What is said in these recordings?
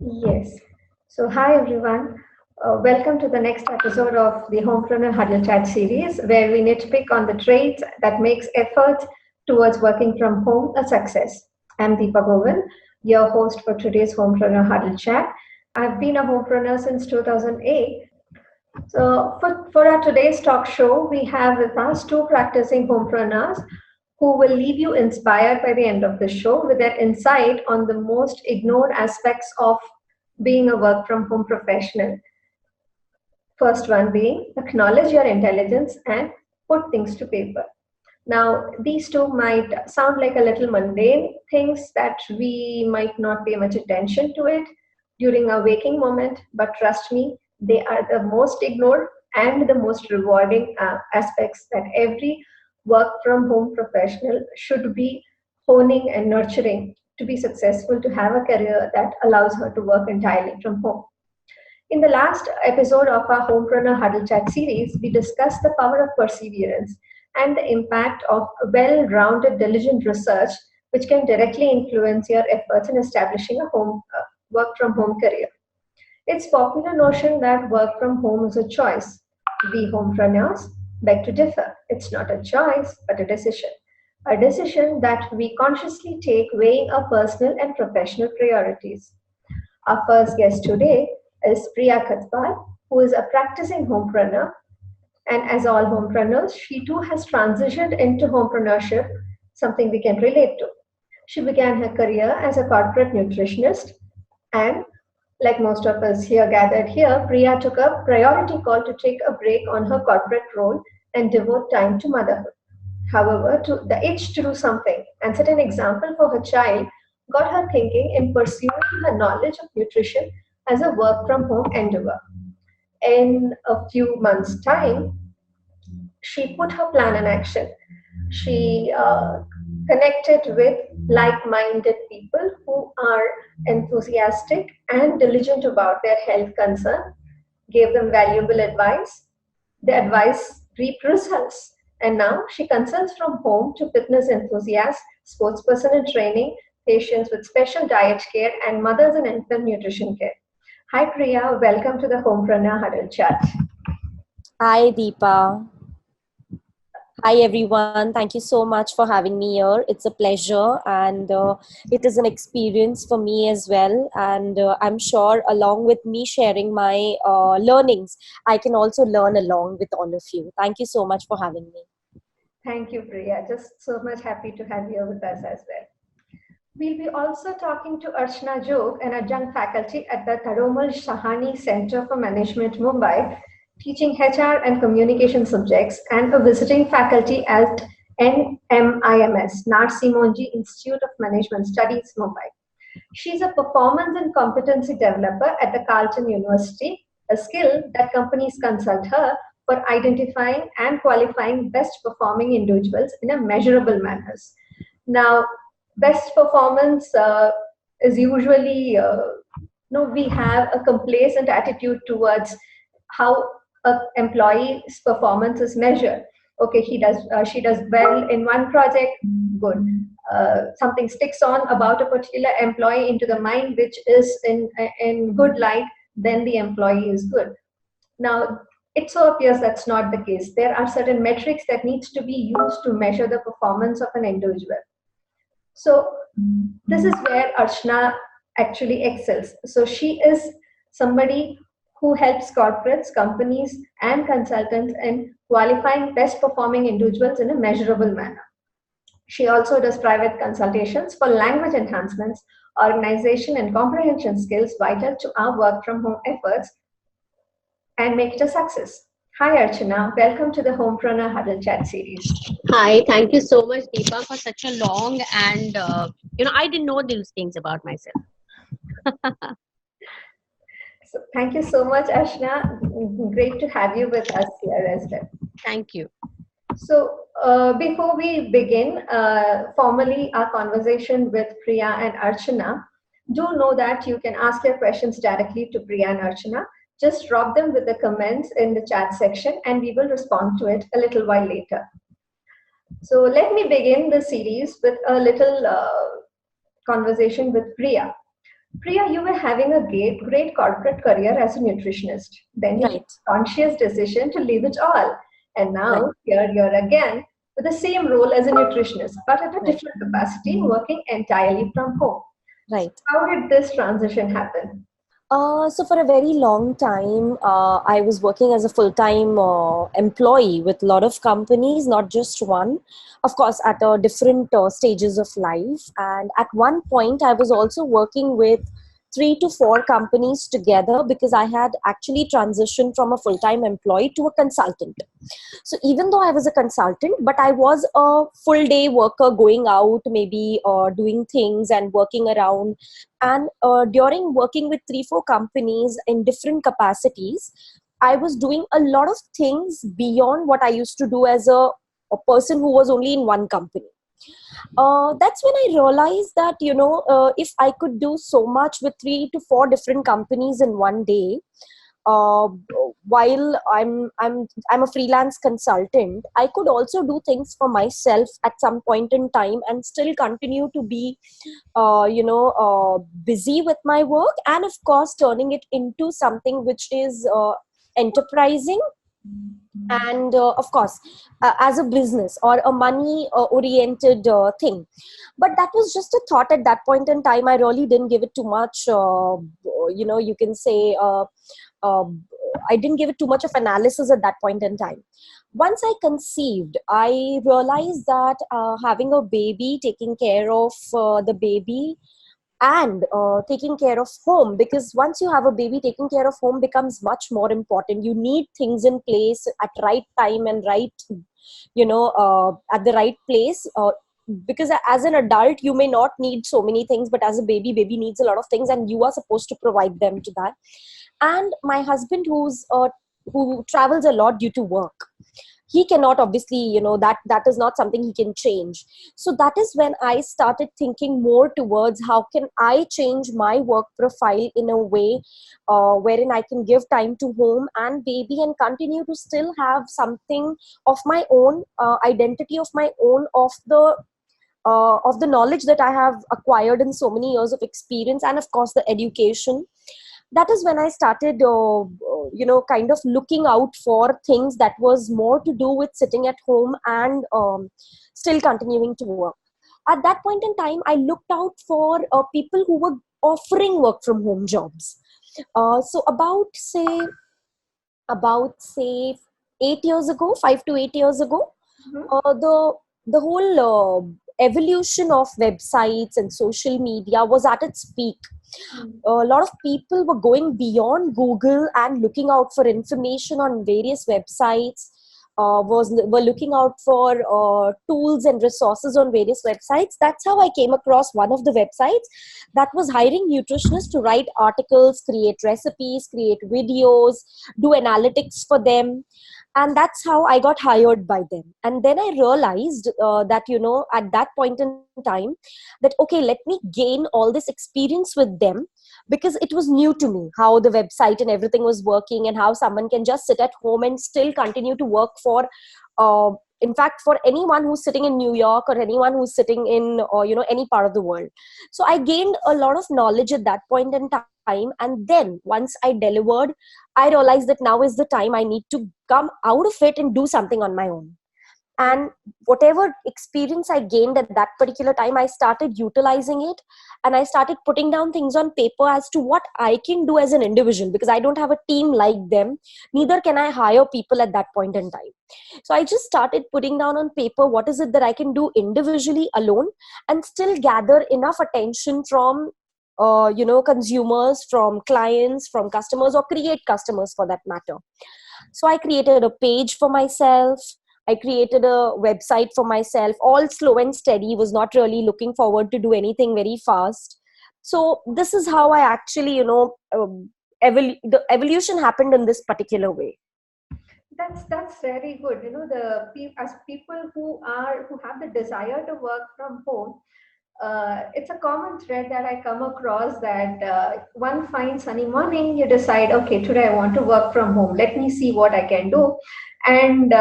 Yes. So, hi everyone. Welcome to the next episode of the Homepreneur Huddle Chat series, where we nitpick on the traits that makes effort towards working from home a success. I'm Deepa Govind, your host for today's Homepreneur Huddle Chat. I've been a homepreneur since 2008. So, for our today's talk show, we have with us two practicing homepreneurs who will leave you inspired by the end of the show with their insight on the most ignored aspects of being a work from home professional. First one being acknowledge your intelligence and put things to paper. Now, these two might sound like a little mundane things that we might not pay much attention to it during our waking moment, but trust me, they are the most ignored and the most rewarding aspects that every work from home professional should be honing and nurturing to be successful, to have a career that allows her to work entirely from home. In the last episode of our Homepreneur Huddle Chat series, we discussed the power of perseverance and the impact of well rounded, diligent research, which can directly influence your efforts in establishing a work from home career. It's popular notion that work from home is a choice. We homepreneurs beg to differ. It's not a choice, but a decision. A decision that we consciously take weighing our personal and professional priorities. Our first guest today is Priya Khatpal, who is a practicing homepreneur. And as all homepreneurs, she too has transitioned into homepreneurship, something we can relate to. She began her career as a corporate nutritionist, and like most of us here gathered here, Priya took a priority call to take a break on her corporate role and devote time to motherhood. However, the itch to do something and set an example for her child got her thinking in pursuing her knowledge of nutrition as a work from home endeavor. In a few months' time, she put her plan in action. She connected with like minded people who are enthusiastic and diligent about their health concern, gave them valuable advice. The advice reaped results. And now she consults from home to fitness enthusiasts, sportsperson in training, patients with special diet care, and mothers and infant nutrition care. Hi Priya, welcome to the Homepreneur Huddle Chat. Hi, Deepa. Hi, everyone. Thank you so much for having me here. It's a pleasure, and it is an experience for me as well. And I'm sure, along with me sharing my learnings, I can also learn along with all of you. Thank you so much for having me. Thank you, Priya. Just so much happy to have you with us as well. We'll be also talking to Archana Jog, an adjunct faculty at the Taromal Shahani Center for Management, Mumbai, teaching HR and communication subjects, and a visiting faculty at NMIMS, Narsi Monji Institute of Management Studies, Mumbai. She's a performance and competency developer at the Carleton University, a skill that companies consult her for identifying and qualifying best performing individuals in a measurable manners. Now, best performance is usually, we have a complacent attitude towards how an employee's performance is measured. Okay, she does well in one project, good. Something sticks on about a particular employee into the mind, which is in good light, then the employee is good. Now, it so appears that's not the case. There are certain metrics that needs to be used to measure the performance of an individual. So this is where Archana actually excels. So she is somebody who helps corporates, companies, and consultants in qualifying best performing individuals in a measurable manner. She also does private consultations for language enhancements, organization, and comprehension skills vital to our work from home efforts and make it a success. Hi Archana, welcome to the Homepreneur Huddle Chat series. Hi, thank you so much, Deepa, for such a long and I didn't know these things about myself. So thank you so much, Ashna. Great to have you with us here as well. Thank you. So before we begin formally our conversation with Priya and Archana, do know that you can ask your questions directly to Priya and Archana. Just drop them with the comments in the chat section and we will respond to it a little while later. So let me begin the series with a little conversation with Priya. Priya, you were having a great corporate career as a nutritionist. Then you took Right. a conscious decision to leave it all. And Right. now here you're again with the same role as a nutritionist, but at a Right. different capacity, working entirely from home. So Right. how did this transition happen? So for a very long time, I was working as a full-time employee with a lot of companies, not just one, of course, at different stages of life. And at one point, I was also working with 3 to 4 companies together because I had actually transitioned from a full-time employee to a consultant. So even though I was a consultant, but I was a full day worker going out, maybe doing things and working around. And during working with 3 4 companies in different capacities, I was doing a lot of things beyond what I used to do as a person who was only in one company. That's when I realized that, if I could do so much with 3 to 4 different companies in one day, uh, while I'm a freelance consultant, I could also do things for myself at some point in time and still continue to be busy with my work, and of course turning it into something which is enterprising, and of course as a business or a money oriented thing. But that was just a thought at that point in time. I really didn't give it too much you can say uh, I didn't give it too much of analysis at that point in time. Once I conceived, I realized that having a baby, taking care of the baby, and taking care of home, because once you have a baby, taking care of home becomes much more important. You need things in place at right time and right, at the right place, because as an adult you may not need so many things, but as a baby needs a lot of things, and you are supposed to provide them to that. And my husband, who travels a lot due to work, he cannot, obviously, that is not something he can change. So that is when I started thinking more towards how can I change my work profile in a way wherein I can give time to home and baby and continue to still have something of my own, identity of my own, of the knowledge that I have acquired in so many years of experience, and of course the education. That is when I started, kind of looking out for things that was more to do with sitting at home and still continuing to work. At that point in time, I looked out for people who were offering work from home jobs. So about say 8 years ago, 5 to 8 years ago, Mhm. the whole evolution of websites and social media was at its peak. A lot of people were going beyond Google and looking out for information on various websites. Were looking out for tools and resources on various websites. That's how I came across one of the websites that was hiring nutritionists to write articles, create recipes, create videos, do analytics for them. And that's how I got hired by them. And then I realized that, at that point in time, that okay, let me gain all this experience with them, because it was new to me how the website and everything was working, and how someone can just sit at home and still continue to work for uh, in fact, for anyone who's sitting in New York or anyone who's sitting in any part of the world. So I gained a lot of knowledge at that point in time, and then once I delivered, I realized that now is the time I need to come out of it and do something on my own. And whatever experience I gained at that particular time, I started utilizing it, and I started putting down things on paper as to what I can do as an individual, because I don't have a team like them, neither can I hire people at that point in time. So I just started putting down on paper what is it that I can do individually alone, and still gather enough attention from consumers, from clients, from customers, or create customers for that matter. So I created a page for myself. I created a website for myself, all slow and steady, was not really looking forward to do anything very fast. So this is how I actually, the evolution happened in this particular way. That's very good. As people who have the desire to work from home, it's a common thread that I come across that one fine sunny morning you decide, okay, today I want to work from home. Let me see what I can do, and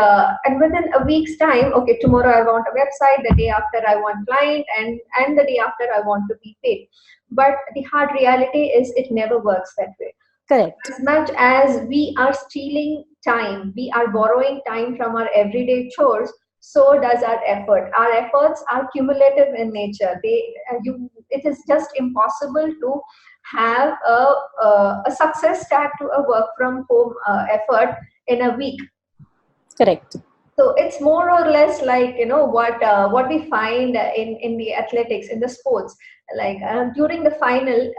within a week's time, okay, tomorrow I want a website. The day after I want client, and the day after I want to be paid. But the hard reality is it never works that way. Correct. As much as we are stealing time, we are borrowing time from our everyday chores, so does our effort. Our efforts are cumulative in nature. It is just impossible to have a success tag to a work from home effort in a week. Correct. So it's more or less like, what we find in the athletics, in the sports, like during the final,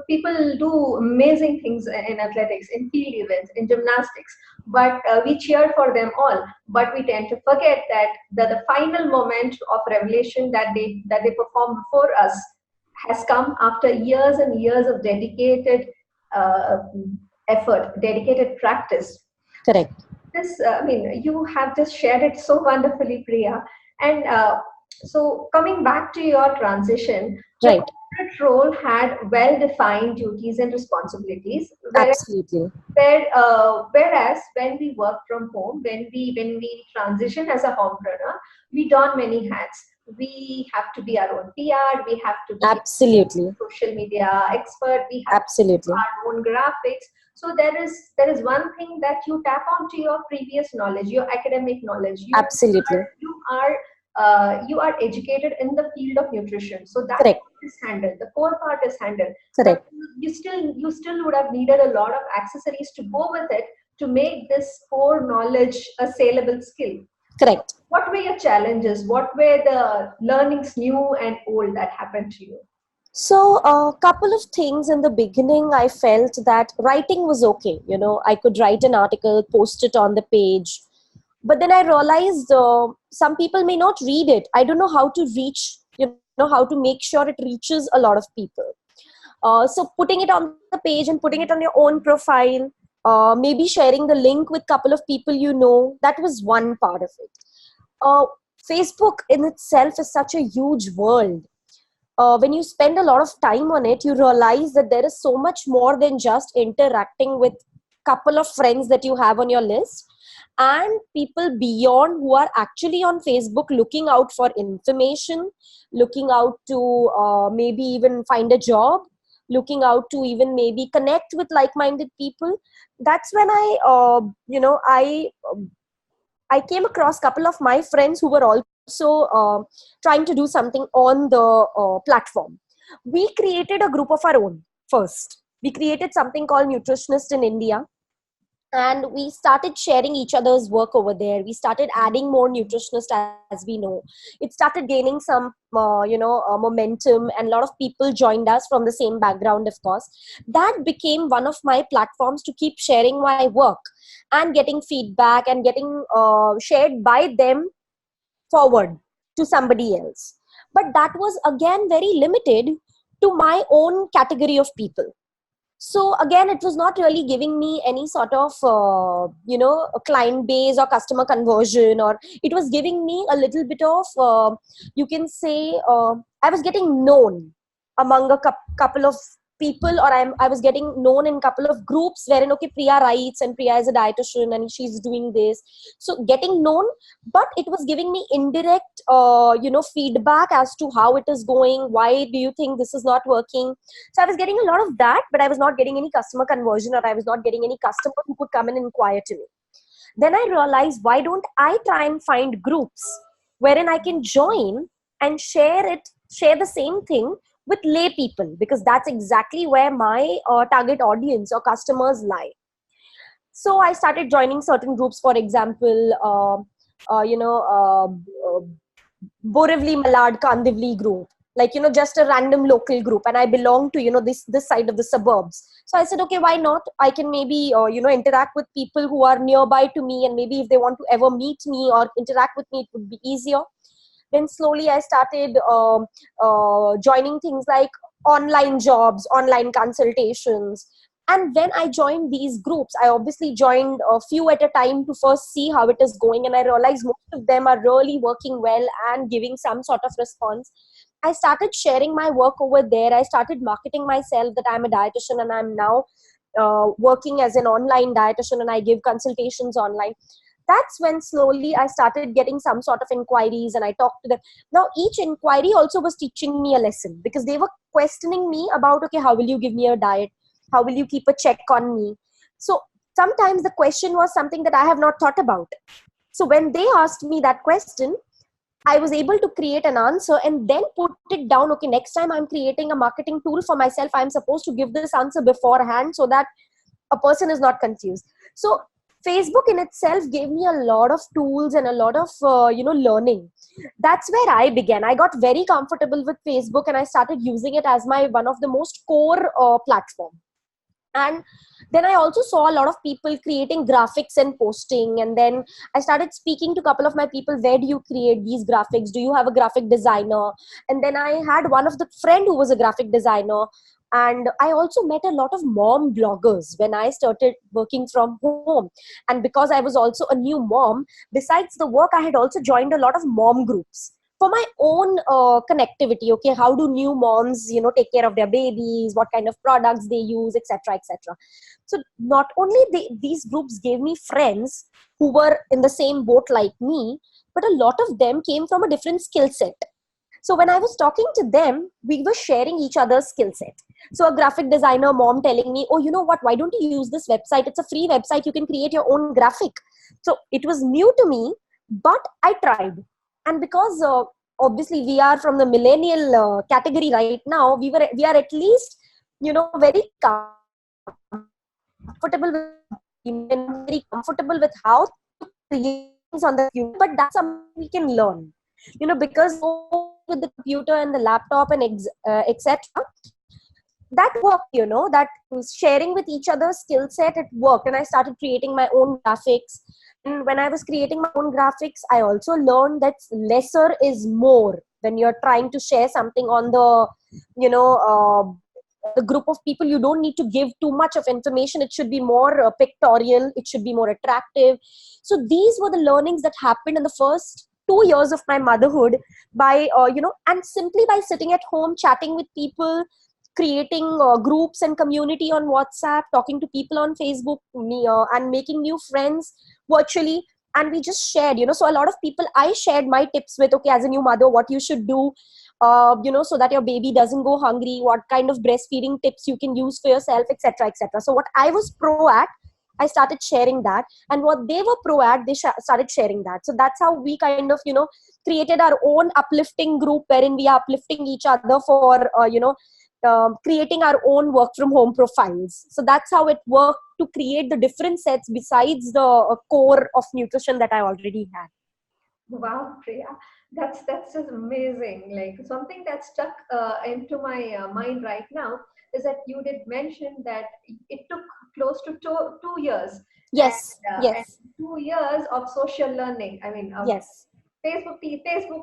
people do amazing things in athletics, in field events, in gymnastics, but we cheer for them all, but we tend to forget that the final moment of revelation that they perform before us has come after years and years of dedicated uh, effort, dedicated practice. Correct. This, you have just shared it so wonderfully, Priya. And so, coming back to your transition, the Right. corporate role had well-defined duties and responsibilities, Absolutely. whereas when we work from home, when we transition as a homepreneur, we don many hats. We have to be our own PR. We have to be Absolutely. social media expert. We have Absolutely. our own graphics. So there is one thing that you tap onto your previous knowledge, your academic knowledge. Absolutely. You are educated in the field of nutrition, so that Correct. part is handled. The core part is handled. Correct. But you still would have needed a lot of accessories to go with it to make this core knowledge a saleable skill. Correct. What were your challenges? What were the learnings, new and old, that happened to you? So a couple of things in the beginning, I felt that writing was okay. I could write an article, post it on the page. But then I realized some people may not read it. I don't know how to reach, how to make sure it reaches a lot of people. So putting it on the page and putting it on your own profile, maybe sharing the link with a couple of people that was one part of it. Uh, Facebook in itself is such a huge world. When you spend a lot of time on it, you realize that there is so much more than just interacting with couple of friends that you have on your list, and people beyond who are actually on Facebook looking out for information, looking out to maybe even find a job, looking out to even maybe connect with like-minded people. That's when I came across a couple of my friends who were also trying to do something on the platform. We created a group of our own first. We created something called Nutritionist in India, and we started sharing each other's work over there. We started adding more nutritionists as we know. It started gaining some momentum, and a lot of people joined us from the same background, of course. That became one of my platforms to keep sharing my work and getting feedback and getting shared by them forward to somebody else. But that was again very limited to my own category of people. So again, it was not really giving me any sort of a client base or customer conversion, or it was giving me a little bit of you can say I was getting known among a couple of people, or I was getting known in a couple of groups wherein, okay, Priya writes and Priya is a dietitian and she's doing this. So getting known, but it was giving me indirect feedback as to how it is going. Why do you think this is not working? So I was getting a lot of that, but I was not getting any customer conversion, or I was not getting any customer who could come and inquire to me. Then I realized, why don't I try and find groups wherein I can join and share the same thing with lay people, because that's exactly where my target audience or customers lie. So I started joining certain groups, for example, Borivali Malad Kandivli group, like, just a random local group. And I belong to, this side of the suburbs. So I said, okay, why not? I can maybe, interact with people who are nearby to me. And maybe if they want to ever meet me or interact with me, it would be easier. Then slowly I started joining things like online jobs, online consultations. And when I joined these groups, I obviously joined a few at a time to first see how it is going. And I realized most of them are really working well and giving some sort of response. I started sharing my work over there. I started marketing myself that I'm a dietitian and I'm now working as an online dietitian, and I give consultations online. that's when slowly I started getting some sort of inquiries, and I talked to them. Now each inquiry also was teaching me a lesson, because they were questioning me about, okay, how will you give me a diet, how will you keep a check on me? So sometimes the question was something that I have not thought about. So when they asked me that question, I was able to create an answer and then put it down. Okay, next time I'm creating a marketing tool for myself, I'm supposed to give this answer beforehand so that a person is not confused. So Facebook in itself gave me a lot of tools and a lot of learning. That's where I began. I got very comfortable with Facebook, and I started using it as my one of the most core platform. And then I also saw a lot of people creating graphics and posting, and then I started speaking to a couple of my people, where do you create these graphics, do you have a graphic designer? And then I had one of the friend who was a graphic designer, and I also met a lot of mom bloggers when I started working from home. And because I was also a new mom, besides the work, I had also joined a lot of mom groups for my own connectivity. Okay, how do new moms take care of their babies, what kind of products they use, etc., etc. So not only these groups gave me friends who were in the same boat like me, but a lot of them came from a different skill set. So when I was talking to them, we were sharing each other's skill set. So a graphic designer mom telling me, oh, you know what, why don't you use this website? It's a free website. You can create your own graphic. So it was new to me, but I tried. And because obviously we are from the millennial category right now, we are at least, very comfortable with, very comfortable with how to create things on the computer, but that's something we can learn, because with the computer and the laptop and etc. That worked, that was sharing with each other's skill set, it worked. And I started creating my own graphics. And when I was creating my own graphics, I also learned that lesser is more when you're trying to share something on the group of people. You don't need to give too much of information. It should be more pictorial, it should be more attractive. So these were the learnings that happened in the first 2 years of my motherhood, by and simply by sitting at home, chatting with people, creating groups and community on WhatsApp, talking to people on Facebook, and making new friends virtually. And we just shared, so a lot of people I shared my tips with. Okay, as a new mother, what you should do, so that your baby doesn't go hungry, what kind of breastfeeding tips you can use for yourself, etc., etc. So what I was pro at, I started sharing that, and what they were pro at, they started sharing that. So that's how we kind of created our own uplifting group, wherein we are uplifting each other for creating our own work from home profiles. So that's how it worked, to create the different sets besides the core of nutrition that I already had. Wow, Priya, that's just amazing. Like, something that stuck into my mind right now is that you did mention that it took close to 2 years, Yes, and yes, 2 years of social learning. I mean, yes, Facebook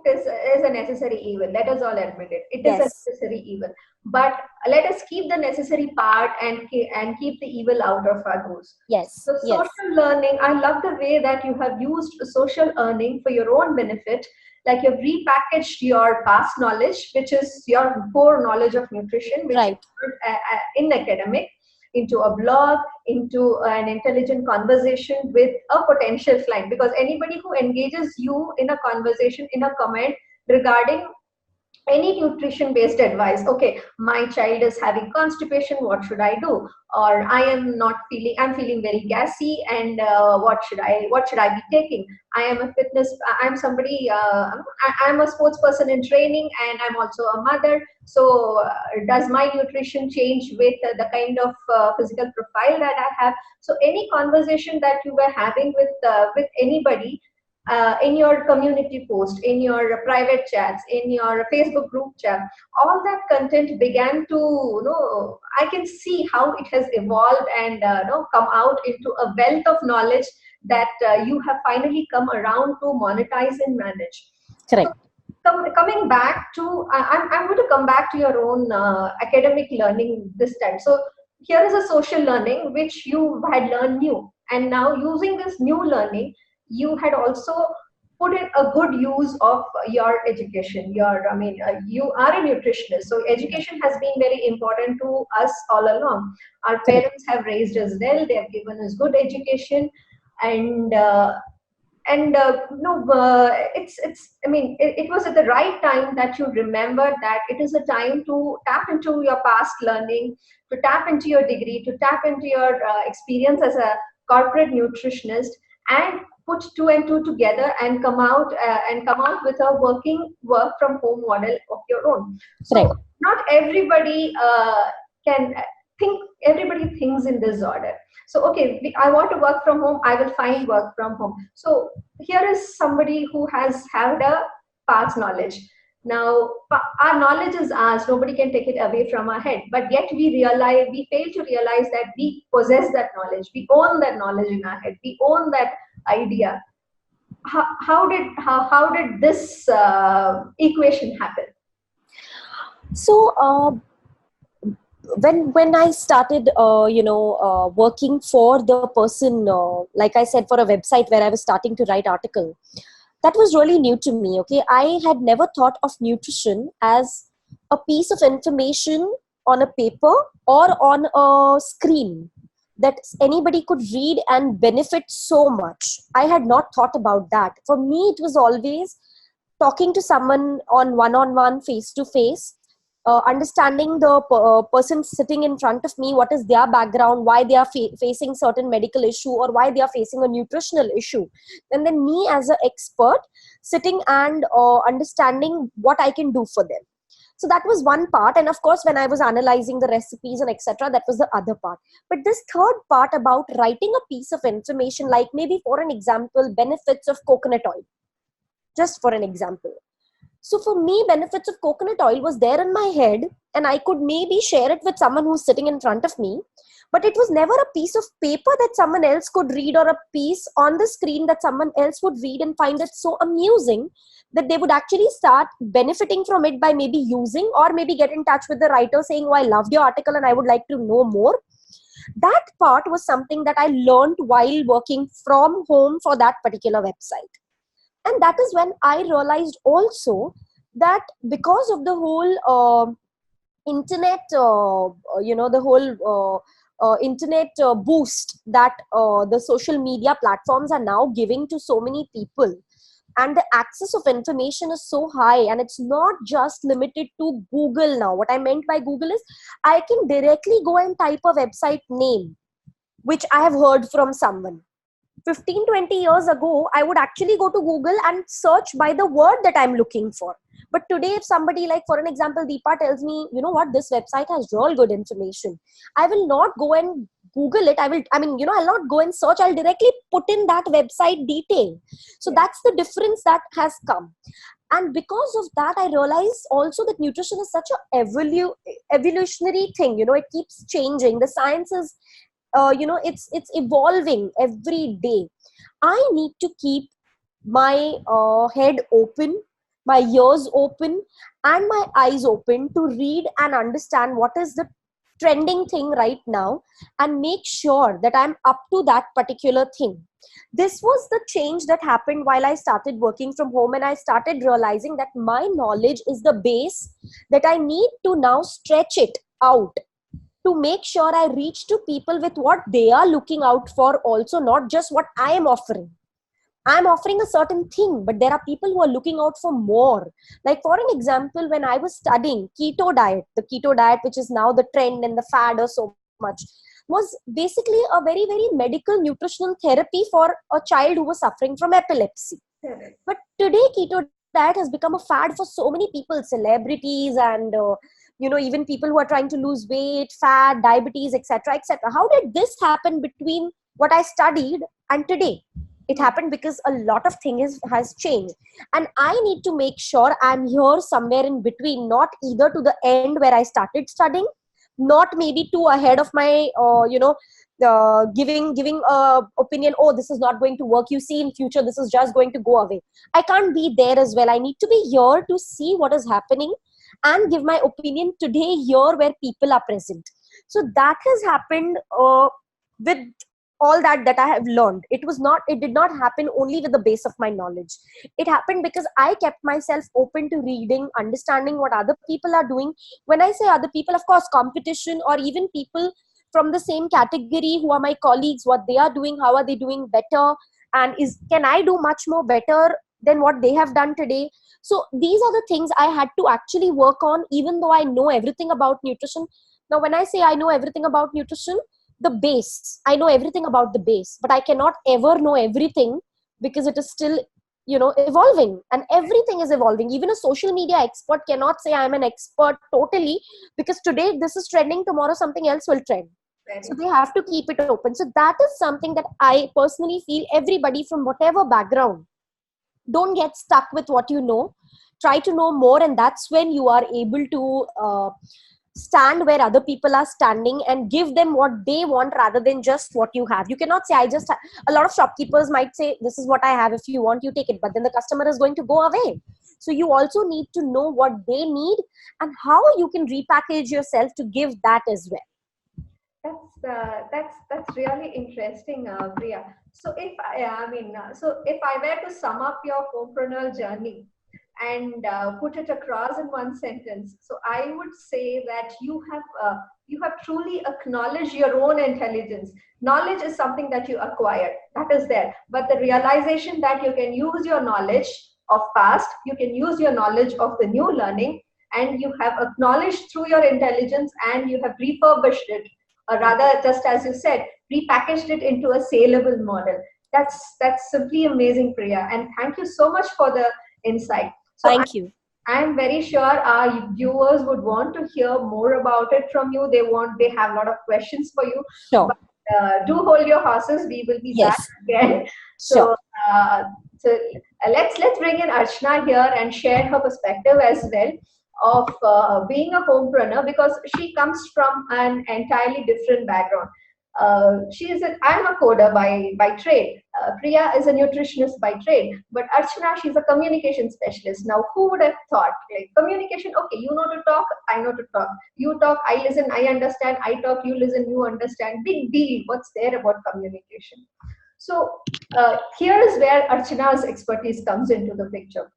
is a necessary evil. Let us all admit it. It is a yes, necessary evil. But let us keep the necessary part and keep the evil out of our goals. yes, So yes, social learning, I love the way that you have used social earning for your own benefit. Like, you've repackaged your past knowledge, which is your core knowledge of nutrition, which is right, in academic, into a blog, into an intelligent conversation with a potential client. Because anybody who engages you in a conversation, in a comment regarding any nutrition based advice, okay, my child is having constipation, what should I do? Or I'm feeling very gassy, and what should I be taking? I'm somebody, I'm a sports person in training, and I'm also a mother. So does my nutrition change with the kind of physical profile that I have? So any conversation that you were having with anybody, in your community post, in your private chats, in your Facebook group chat, all that content began to, I can see how it has evolved and come out into a wealth of knowledge that you have finally come around to monetize and manage. So, correct, coming back to, I'm going to come back to your own academic learning this time. So here is a social learning which you had learned new, and now using this new learning, you had also put in a good use of your education. You are a nutritionist, so right, education has been very important to us all along. Our correct, parents have raised us well, they have given us good education, and And no, it's. I mean, it was at the right time that you remember that it is a time to tap into your past learning, to tap into your degree, to tap into your experience as a corporate nutritionist, and put two and two together and come out with a working work from home model of your own. Right. So not everybody can think. Everybody thinks in this order. So okay, I want to work from home, I will find work from home. So here is somebody who has had a past knowledge. Now our knowledge is ours, nobody can take it away from our head, but yet we fail to realize that we possess that knowledge, we own that knowledge in our head, we own that idea. How did this equation happen? So when I started, working for the person, like I said, for a website where I was starting to write article, that was really new to me. Okay, I had never thought of nutrition as a piece of information on a paper or on a screen that anybody could read and benefit so much. I had not thought about that. For me, it was always talking to someone on one-on-one, face-to-face, understanding the person sitting in front of me, what is their background, why they are facing certain medical issue, or why they are facing a nutritional issue, and then me as an expert sitting and understanding what I can do for them. So that was one part, and of course when I was analyzing the recipes and etc., that was the other part. But this third part about writing a piece of information, like maybe for an example, benefits of coconut oil, just for an example. So for me, benefits of coconut oil was there in my head, and I could maybe share it with someone who's sitting in front of me, but it was never a piece of paper that someone else could read, or a piece on the screen that someone else would read and find it so amusing that they would actually start benefiting from it by maybe using, or maybe get in touch with the writer saying, oh, I loved your article and I would like to know more. That part was something that I learned while working from home for that particular website. And that is when I realized also that because of the whole internet, the whole internet boost that the social media platforms are now giving to so many people, and the access of information is so high, and it's not just limited to Google now. What I meant by Google is I can directly go and type a website name, which I have heard from someone. 15-20 years ago, I would actually go to Google and search by the word that I'm looking for. But today, if somebody, like for an example, Deepa tells me, you know what, this website has real good information, I will not go and Google it. I'll not go and search. I'll directly put in that website detail. So that's the difference that has come. And because of that, I realized also that nutrition is such a evolutionary thing. It keeps changing. The science is it's evolving every day. I need to keep my head open, my ears open, and my eyes open to read and understand what is the trending thing right now, and make sure that I'm up to that particular thing. This was the change that happened while I started working from home, and I started realizing that my knowledge is the base that I need to now stretch it out to make sure I reach to people with what they are looking out for also, not just what I am offering. I'm offering a certain thing, but there are people who are looking out for more. Like for an example, when I was studying keto diet, the keto diet, which is now the trend and the fad or so much, was basically a very, very medical nutritional therapy for a child who was suffering from epilepsy. But today, keto diet has become a fad for so many people, celebrities, and even people who are trying to lose weight, fat, diabetes, etc., etc. How did this happen between what I studied and today? It happened because a lot of things has changed, and I need to make sure I'm here somewhere in between, not either to the end where I started studying, not maybe too ahead of my giving opinion, oh, this is not going to work, you see in future this is just going to go away. I can't be there as well. I need to be here to see what is happening and give my opinion today here where people are present. So that has happened with all that I have learned. It did not happen only with the base of my knowledge. It happened because I kept myself open to reading, understanding what other people are doing. When I say other people, of course, competition, or even people from the same category who are my colleagues, what they are doing, how are they doing better, and can I do much more better than what they have done today? So these are the things I had to actually work on, even though I know everything about nutrition. Now, when I say I know everything about nutrition, the base, I know everything about the base, but I cannot ever know everything, because it is still, evolving, and everything is evolving. Even a social media expert cannot say I'm an expert totally, because today this is trending, tomorrow something else will trend. So they have to keep it open. So that is something that I personally feel everybody from whatever background, don't get stuck with what you know. Try to know more, and that's when you are able to stand where other people are standing and give them what they want rather than just what you have. You cannot say, a lot of shopkeepers might say, this is what I have, if you want, you take it, but then the customer is going to go away. So you also need to know what they need and how you can repackage yourself to give that as well. That's really interesting, Priya. So if I were to sum up your homepreneurial journey and put it across in one sentence, so I would say that you have truly acknowledged your own intelligence. Knowledge is something that you acquired, that is there, but the realization that you can use your knowledge of past, you can use your knowledge of the new learning, and you have acknowledged through your intelligence, and you have refurbished it, or rather, just as you said, repackaged it into a saleable model. That's simply amazing, Priya, and thank you so much for the insight. So Thank you. I'm very sure our viewers would want to hear more about it from you. They have a lot of questions for you. Sure. But do hold your horses. We will be back again. Sure. So let's bring in Archana here and share her perspective as well of being a homepreneur, because she comes from an entirely different background. I'm a coder by trade. Priya is a nutritionist by trade, but Archana, she's a communication specialist. Now, who would have thought, like, communication? Okay, you know to talk, I know to talk. You talk, I listen, I understand. I talk, you listen, you understand. Big deal. What's there about communication? So here is where Archana's expertise comes into the picture.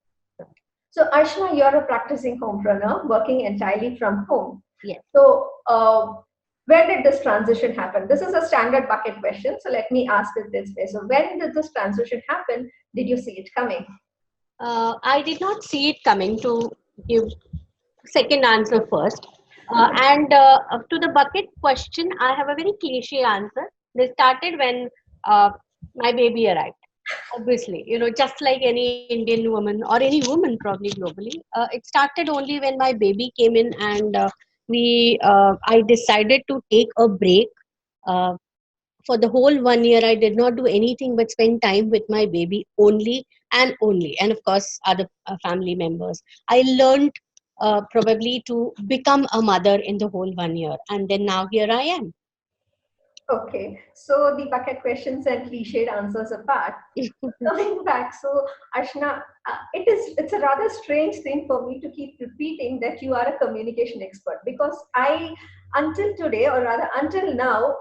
So Archana, you're a practicing homepreneur working entirely from home. Yes. So when did this transition happen? This is a standard bucket question. So let me ask it this way. So when did this transition happen? Did you see it coming? I did not see it coming, to give second answer first. And to the bucket question, I have a very cliche answer. They started when my baby arrived. Obviously, just like any Indian woman or any woman probably globally, it started only when my baby came in, and I decided to take a break. For the whole 1 year, I did not do anything but spend time with my baby only, and of course other family members. I learned probably to become a mother in the whole 1 year, and then now here I am. Okay, so the bucket questions and cliched answers apart, coming back, so Archana, it's a rather strange thing for me to keep repeating that you are a communication expert, because until today, or rather until now,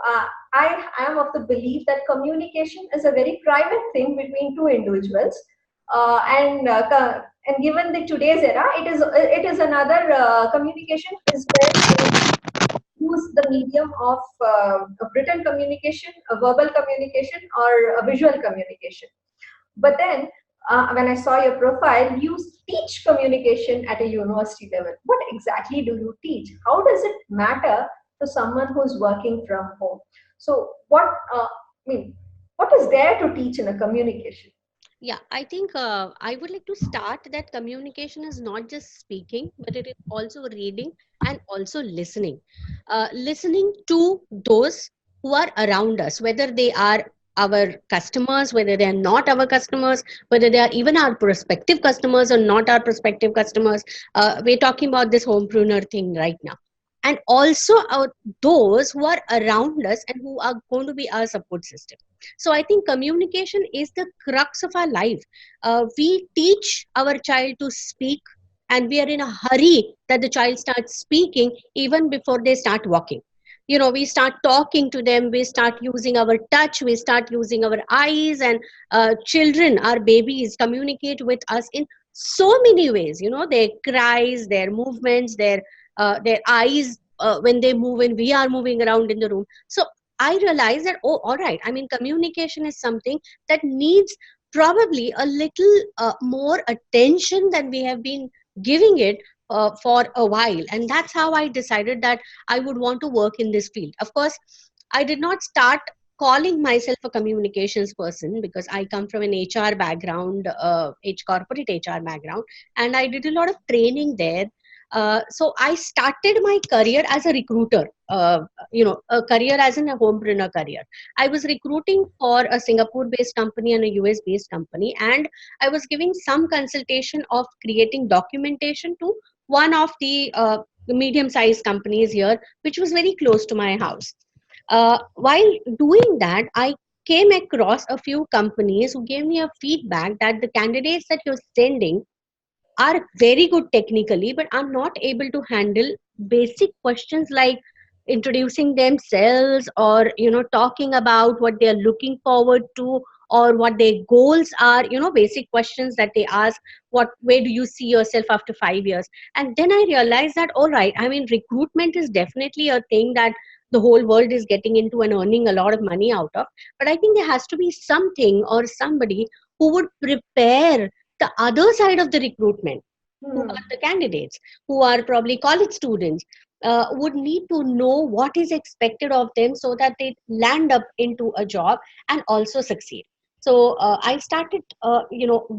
I am of the belief that communication is a very private thing between two individuals, and given the today's era, it is another communication is where use the medium of written communication, a verbal communication, or a visual communication. But then, when I saw your profile, you teach communication at a university level. What exactly do you teach? How does it matter to someone who's working from home? So, what is there to teach in a communication? Yeah, I think I would like to start that communication is not just speaking, but it is also reading and also listening. Listening to those who are around us, whether they are our customers, whether they are not our customers, whether they are even our prospective customers or not our prospective customers. We're talking about this homepreneur thing right now. And also those who are around us and who are going to be our support system. So I think communication is the crux of our life. We teach our child to speak, and we are in a hurry that the child starts speaking even before they start walking. We start talking to them, we start using our touch, we start using our eyes, and children, our babies, communicate with us in so many ways. Their cries, their movements, their eyes when they move and we are moving around in the room. So I realized that, oh, all right, I mean, communication is something that needs probably a little more attention than we have been giving it for a while. And that's how I decided that I would want to work in this field. Of course, I did not start calling myself a communications person because I come from an HR background, corporate HR background, and I did a lot of training there. So I started my career as a recruiter, a career as in a homepreneur career. I was recruiting for a Singapore-based company and a US-based company, and I was giving some consultation of creating documentation to one of the medium-sized companies here, which was very close to my house. While doing that, I came across a few companies who gave me a feedback that the candidates that you're sending are very good technically, but are not able to handle basic questions like introducing themselves, or talking about what they are looking forward to, or what their goals are, basic questions that they ask, where do you see yourself after 5 years. And then I realized that, all right, I mean, recruitment is definitely a thing that the whole world is getting into and earning a lot of money out of, but I think there has to be something or somebody who would prepare the other side of the recruitment, who Hmm. are the candidates, who are probably college students, would need to know what is expected of them so that they land up into a job and also succeed. So I started,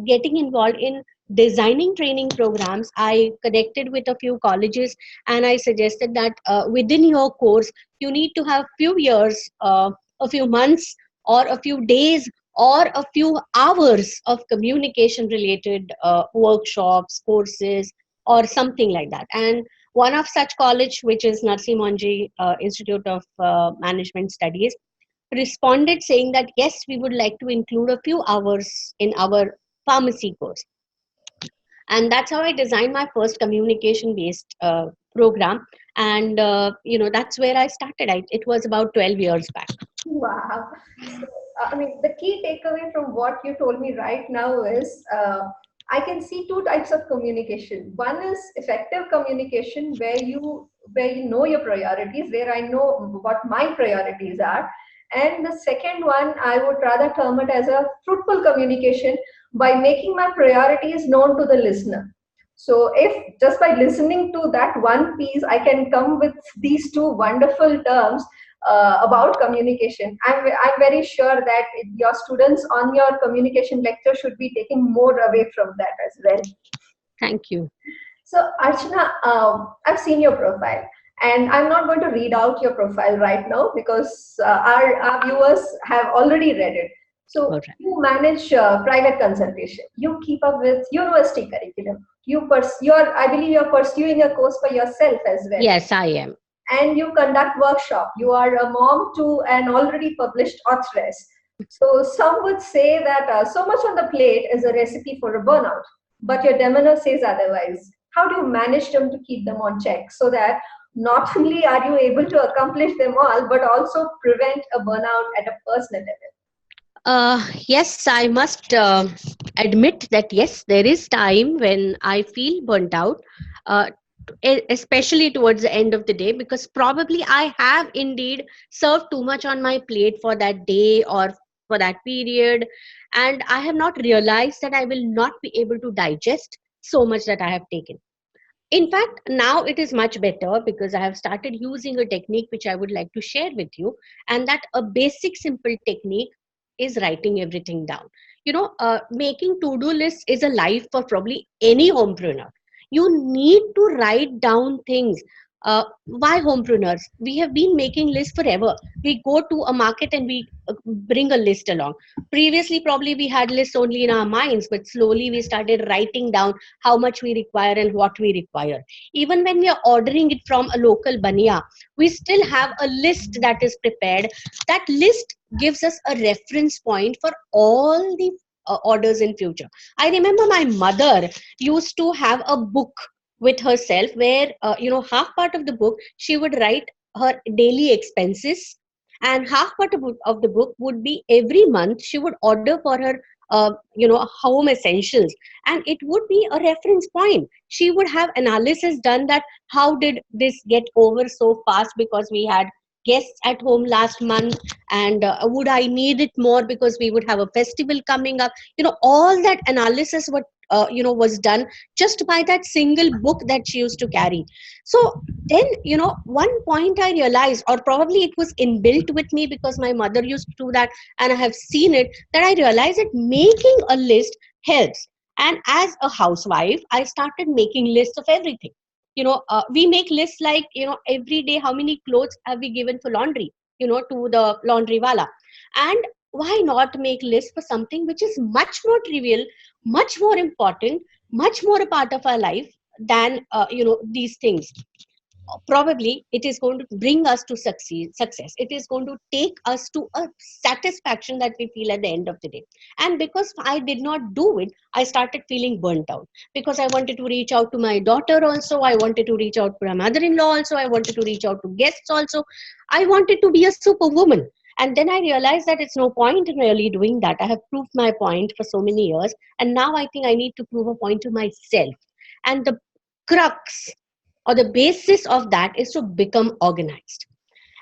getting involved in designing training programs. I connected with a few colleges, and I suggested that within your course, you need to have few years, a few months, or a few days, or a few hours of communication related workshops, courses, or something like that. And one of such college, which is Narsi Monji Institute of Management Studies, responded saying that yes, we would like to include a few hours in our pharmacy course. And that's how I designed my first communication based program. And that's where I started. It was about 12 years back. Wow. So, I mean, the key takeaway from what you told me right now is I can see two types of communication. One is effective communication where you know your priorities, where I know what my priorities are. And the second one, I would rather term it as a fruitful communication by making my priorities known to the listener. So if just by listening to that one piece, I can come with these two wonderful terms about communication. I'm very sure that your students on your communication lecture should be taking more away from that as well. Thank you. So, Archana, I've seen your profile, and I'm not going to read out your profile right now because our viewers have already read it. All So, right. you manage private consultation. You keep up with university curriculum. I believe you're pursuing a course for yourself as well, Yes, I am. and you conduct workshop. You are a mom to an already published authoress. So some would say that so much on the plate is a recipe for a burnout, but your demeanor says otherwise. How do you manage them to keep them on check so that not only are you able to accomplish them all, but also prevent a burnout at a personal level? Yes, I must admit that yes, there is time when I feel burnt out, uh, especially towards the end of the day, because probably I have indeed served too much on my plate for that day or for that period, and I have not realized that I will not be able to digest so much that I have taken. In fact, now it is much better because I have started using a technique which I would like to share with you, and that a basic, simple technique is writing everything down. Making to do lists is a life for probably any homepreneur. You need to write down things. Why homepreneurs? We have been making lists forever. We go to a market and we bring a list along. Previously, probably we had lists only in our minds, but slowly we started writing down how much we require and what we require. Even when we are ordering it from a local bania, we still have a list that is prepared. That list gives us a reference point for all the orders in future. I remember my mother used to have a book with herself where half part of the book she would write her daily expenses, and half part of the book would be every month she would order for her home essentials, and it would be a reference point. She would have analysis done that how did this get over so fast because we had guests at home last month, and would I need it more because we would have a festival coming up. All that analysis what was done just by that single book that she used to carry. So then, one point I realized, or probably it was inbuilt with me because my mother used to do that and I have seen it, that I realized that making a list helps. And as a housewife, I started making lists of everything. We make lists like, every day, how many clothes have we given for laundry, to the laundry wala. And why not make lists for something which is much more trivial, much more important, much more a part of our life than, these things. Probably it is going to bring us to success. It is going to take us to a satisfaction that we feel at the end of the day. And because I did not do it, I started feeling burnt out, because I wanted to reach out to my daughter also, I wanted to reach out to my mother-in-law also, I wanted to reach out to guests also, I wanted to be a superwoman. And then I realized that it's no point in really doing that. I have proved my point for so many years, and now I think I need to prove a point to myself. And the crux or the basis of that is to become organized.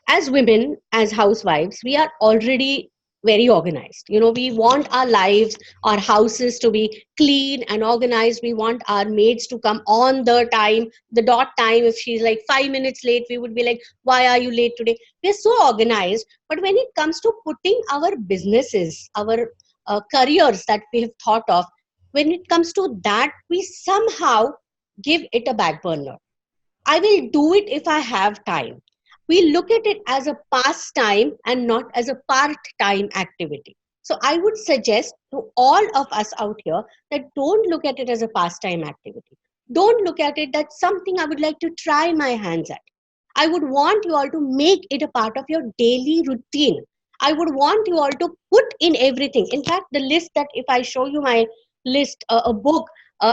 As women, as housewives, we are already very organized. We want our lives, our houses to be clean and organized. We want our maids to come on the time, the dot time. If she's like 5 minutes late, we would be like, why are you late today? We're so organized. But when it comes to putting our businesses, our careers that we have thought of, when it comes to that, we somehow give it a back burner. I will do it if I have time. We look at it as a pastime and not as a part-time activity. So I would suggest to all of us out here that don't look at it as a pastime activity. Don't look at it that's something I would like to try my hands at. I would want you all to make it a part of your daily routine. I would want you all to put in everything. In fact, the list that if I show you my list, a book,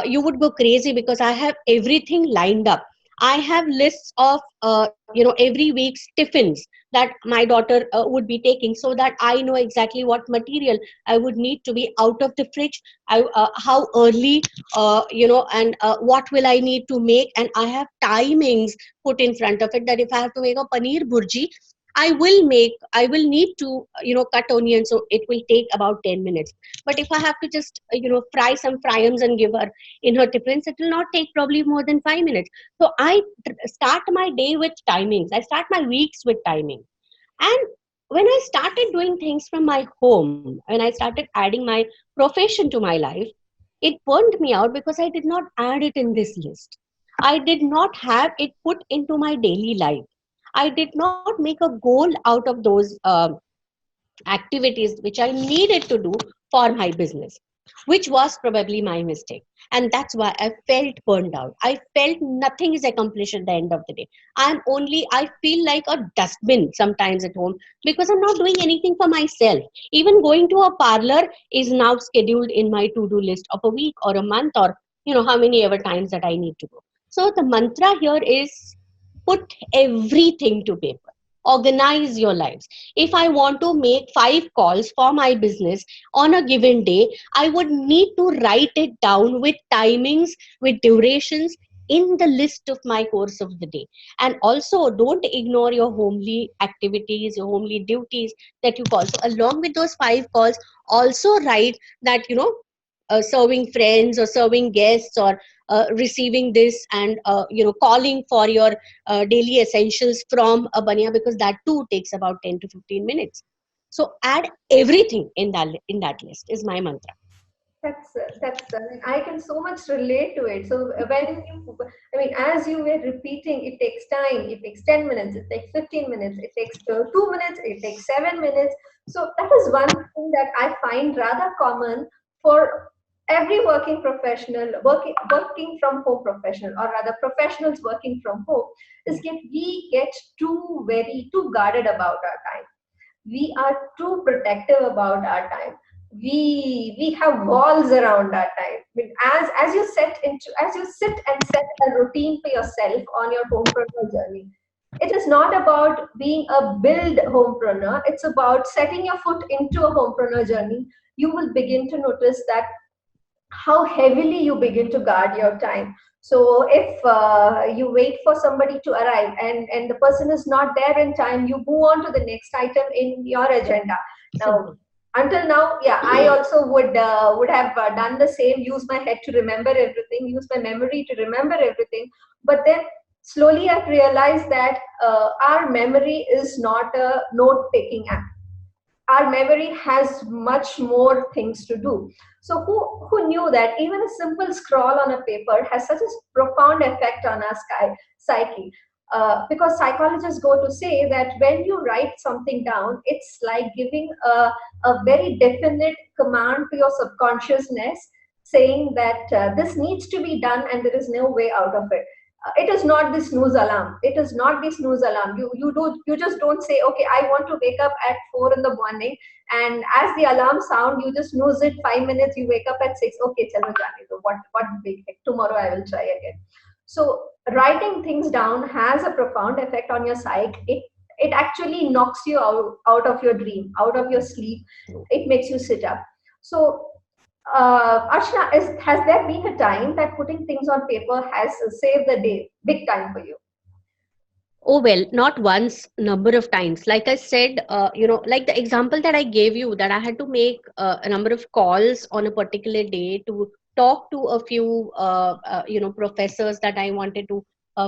you would go crazy because I have everything lined up. I have lists of, every week's tiffins that my daughter would be taking, so that I know exactly what material I would need to be out of the fridge, how early, and what will I need to make. And I have timings put in front of it that if I have to make a paneer burji, I will need to, cut onions, so it will take about 10 minutes. But if I have to just, fry some fryams and give her in her tiffins, it will not take probably more than 5 minutes. So I start my day with timings. I start my weeks with timing. And when I started doing things from my home, when I started adding my profession to my life, it burned me out because I did not add it in this list. I did not have it put into my daily life. I did not make a goal out of those activities which I needed to do for my business, which was probably my mistake. And that's why I felt burned out. I felt nothing is accomplished at the end of the day. I feel like a dustbin sometimes at home because I'm not doing anything for myself. Even going to a parlor is now scheduled in my to-do list of a week or a month, or, how many ever times that I need to go. So the mantra here is put everything to paper. Organize your lives. If I want to make 5 calls for my business on a given day, I would need to write it down with timings, with durations in the list of my course of the day. And also, don't ignore your homely activities, your homely duties that you call. So along with those 5 calls, also write that, serving friends or serving guests, or receiving this, and calling for your daily essentials from a banya, because that too takes about 10 to 15 minutes. So add everything in that list is my mantra. That's. I can so much relate to it. So as you were repeating, it takes time. It takes 10 minutes. It takes 15 minutes. It takes 2 minutes. It takes 7 minutes. So that is one thing that I find rather common for every working professional, working from home professional, or rather professionals working from home, is we get too guarded about our time. We are too protective about our time. We have walls around our time. I mean, as you sit and set a routine for yourself on your homepreneur journey, it is not about being a build homepreneur. It's about setting your foot into a homepreneur journey. You will begin to notice that how heavily you begin to guard your time. So if you wait for somebody to arrive and the person is not there in time, you move on to the next item in your agenda. Now, until now, yeah, I also would have done the same. Use my head to remember everything. Use my memory to remember everything. But then slowly, I've realized that our memory is not a note-taking app. Our memory has much more things to do. So who knew that even a simple scroll on a paper has such a profound effect on our psyche? Because psychologists go to say that when you write something down, it's like giving a very definite command to your subconsciousness, saying that this needs to be done and there is no way out of it. It is not the snooze alarm. It is not the snooze alarm. You just don't say, okay, I want to wake up at 4 in the morning, and as the alarm sound, you just snooze it 5 minutes. You wake up at 6. Okay, chalo jane do. What big heck? Tomorrow I will try again. So writing things down has a profound effect on your psyche. It actually knocks you out of your dream, out of your sleep. It makes you sit up. So Archana, has there been a time that putting things on paper has saved the day big time for you? Oh, well, not once, number of times. Like I said, like the example that I gave you, that I had to make a number of calls on a particular day to talk to a few, professors that I wanted to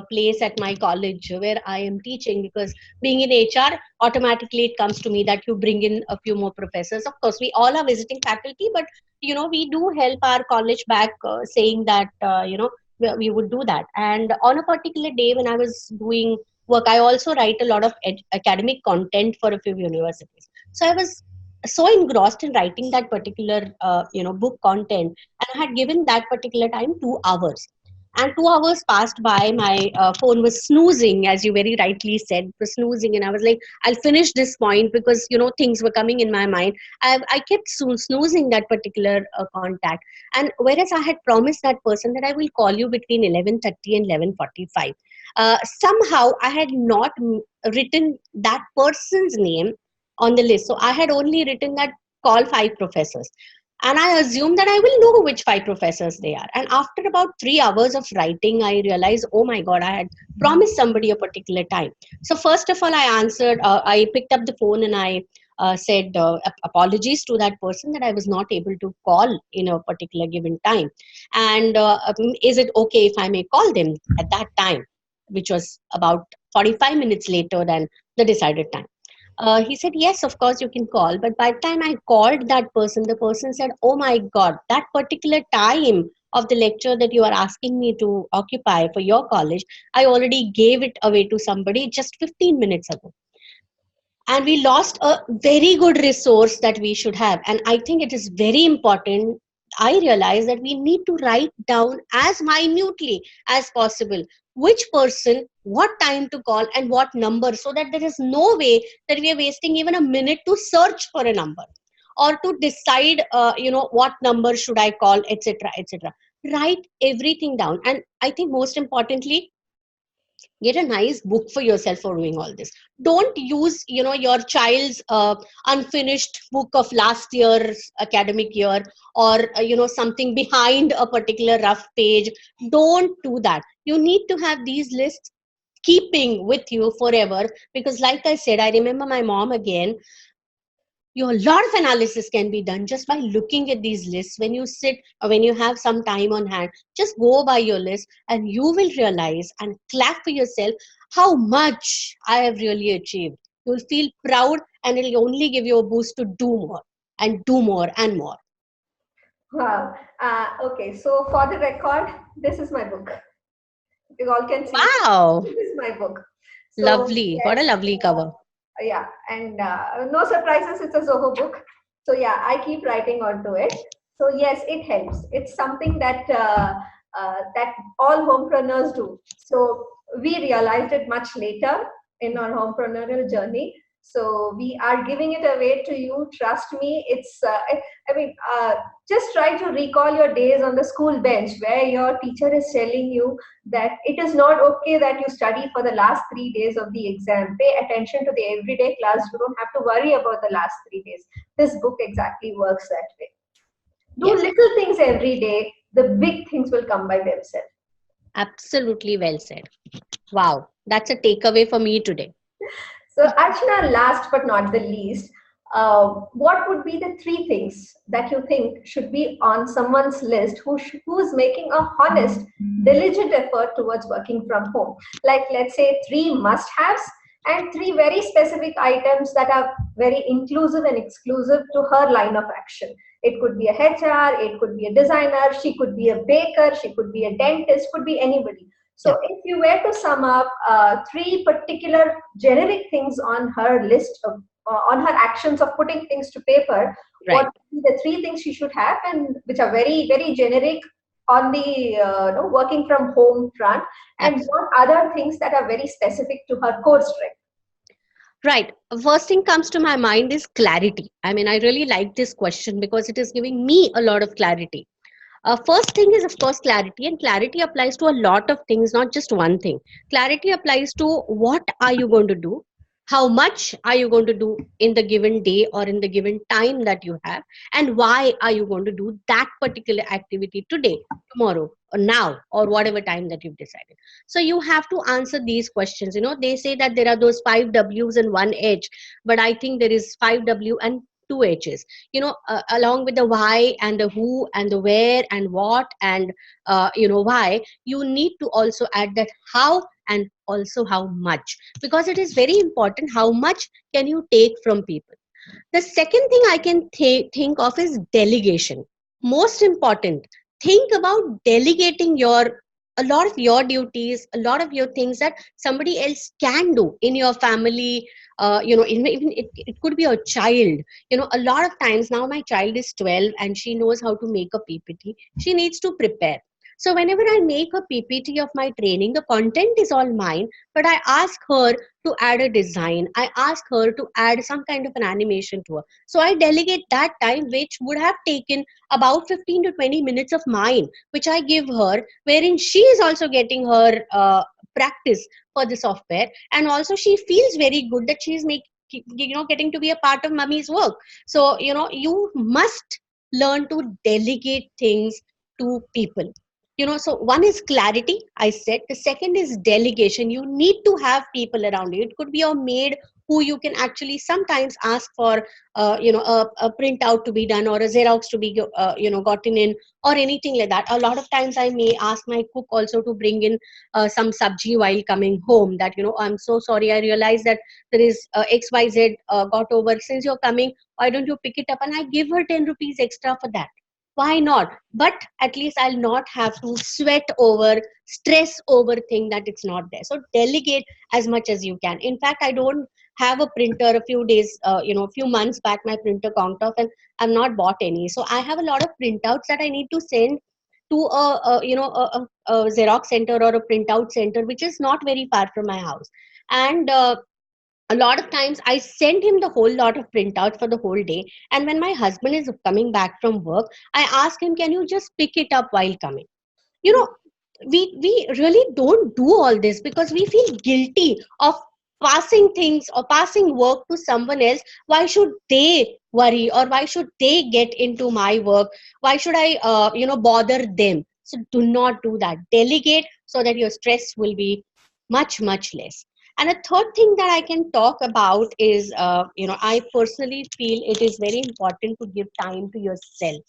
place at my college where I am teaching. Because being in HR, automatically it comes to me that you bring in a few more professors. Of course, we all are visiting faculty, but we do help our college back, saying that we would do that. And on a particular day when I was doing work, I also write a lot of academic content for a few universities. So I was so engrossed in writing that particular book content, and I had given that particular time 2 hours. And 2 hours passed by, my phone was snoozing, as you very rightly said, it was snoozing, and I was like, I'll finish this point, because things were coming in my mind. I kept snoozing that particular contact. And whereas I had promised that person that I will call you between 11:30 and 11:45, somehow I had not written that person's name on the list. So I had only written that call 5 professors. And I assumed that I will know which 5 professors they are. And after about 3 hours of writing, I realized, oh my God, I had promised somebody a particular time. So first of all, I picked up the phone and I said apologies to that person that I was not able to call in a particular given time. And is it okay if I may call them at that time, which was about 45 minutes later than the decided time? He said, yes, of course you can call. But by the time I called that person, the person said, oh my God, that particular time of the lecture that you are asking me to occupy for your college, I already gave it away to somebody just 15 minutes ago. And we lost a very good resource that we should have. And I think it is very important. I realize that we need to write down as minutely as possible which person, what time to call, and what number, so that there is no way that we are wasting even a minute to search for a number, or to decide what number should I call, etc., etc. Write everything down. And I think most importantly, get a nice book for yourself for doing all this. Don't use your child's unfinished book of last year's academic year, or something behind a particular rough page. Don't do that. You need to have these lists keeping with you forever, because like I said, I remember my mom again, your lot of analysis can be done just by looking at these lists. When you sit, or when you have some time on hand, just go by your list and you will realize and clap for yourself how much I have really achieved. You'll feel proud, and it'll only give you a boost to do more and do more and more. Wow. Okay, so for the record, this is my book. You all can see. Wow. This is my book. So, Lovely. What a yes, lovely cover. yeah, and no surprises, it's a Zoho book. So yeah, I keep writing onto it. So yes, it helps. It's something that that all homepreneurs do. So we realized it much later in our homepreneurial journey. So we are giving it away to you. Trust me, it's. I mean, just try to recall your days on the school bench where your teacher is telling you that it is not okay that you study for the last 3 days of the exam. Pay attention to the everyday class. You don't have to worry about the last 3 days. This book exactly works that way. Do little things every day, the big things will come by themselves. Absolutely well said. Wow, that's a takeaway for me today. So, Archana, last but not the least, what would be the three things that you think should be on someone's list who's making a honest, diligent effort towards working from home? Like, let's say, three must-haves and three very specific items that are very inclusive and exclusive to her line of action. It could be a HR, it could be a designer, she could be a baker, she could be a dentist, could be anybody. Yeah. So, if you were to sum up three particular generic things on her list of on her actions of putting things to paper, what Right. would be the three things she should have, and which are very very generic on the working from home front, and Absolutely. what other things that are very specific to her core strength? Right. First thing comes to my mind is clarity. I mean, I really like this question because it is giving me a lot of clarity. First thing is, of course, clarity, and clarity applies to a lot of things, not just one thing. Clarity applies to what are you going to do, how much are you going to do in the given day or in the given time that you have, and why are you going to do that particular activity today, tomorrow, or now, or whatever time that you've decided. So you have to answer these questions. They say that there are those 5 W's and 1 H, but I think there is 5 W and 2 H's, along with the why and the who and the where and what and why. You need to also add that how and also how much, because it is very important how much can you take from people. The second thing I can think of is delegation. Most important, think about delegating a lot of your duties, a lot of your things that somebody else can do in your family. Even it could be a child. A lot of times now my child is 12 and she knows how to make a PPT. She needs to prepare. So whenever I make a PPT of my training, the content is all mine, but I ask her to add a design. I ask her to add some kind of an animation to her. So I delegate that time, which would have taken about 15 to 20 minutes of mine, which I give her, wherein she is also getting her practice for the software. And also she feels very good that she is getting to be a part of mummy's work. So, you must learn to delegate things to people. So one is clarity, I said. The second is delegation. You need to have people around you. It could be your maid, who you can actually sometimes ask for a printout to be done, or a Xerox to be gotten in, or anything like that. A lot of times I may ask my cook also to bring in some sabji while coming home, that I'm so sorry, I realize that there is XYZ got over. Since you're coming, why don't you pick it up? And I give her 10 rupees extra for that. Why not? But at least I'll not have to sweat over, stress over thing that it's not there. So delegate as much as you can. In fact, I don't have a printer. A few days, few months back, my printer conked off and I've not bought any. So I have a lot of printouts that I need to send to a Xerox center or a printout center, which is not very far from my house. And a lot of times I send him the whole lot of printouts for the whole day. And when my husband is coming back from work, I ask him, can you just pick it up while coming? You know, we really don't do all this because we feel guilty of passing things or passing work to someone else. Why should they worry, or why should they get into my work? Why should I bother them? So do not do that. Delegate so that your stress will be much less. And a third thing that I can talk about is I personally feel it is very important to give time to yourself.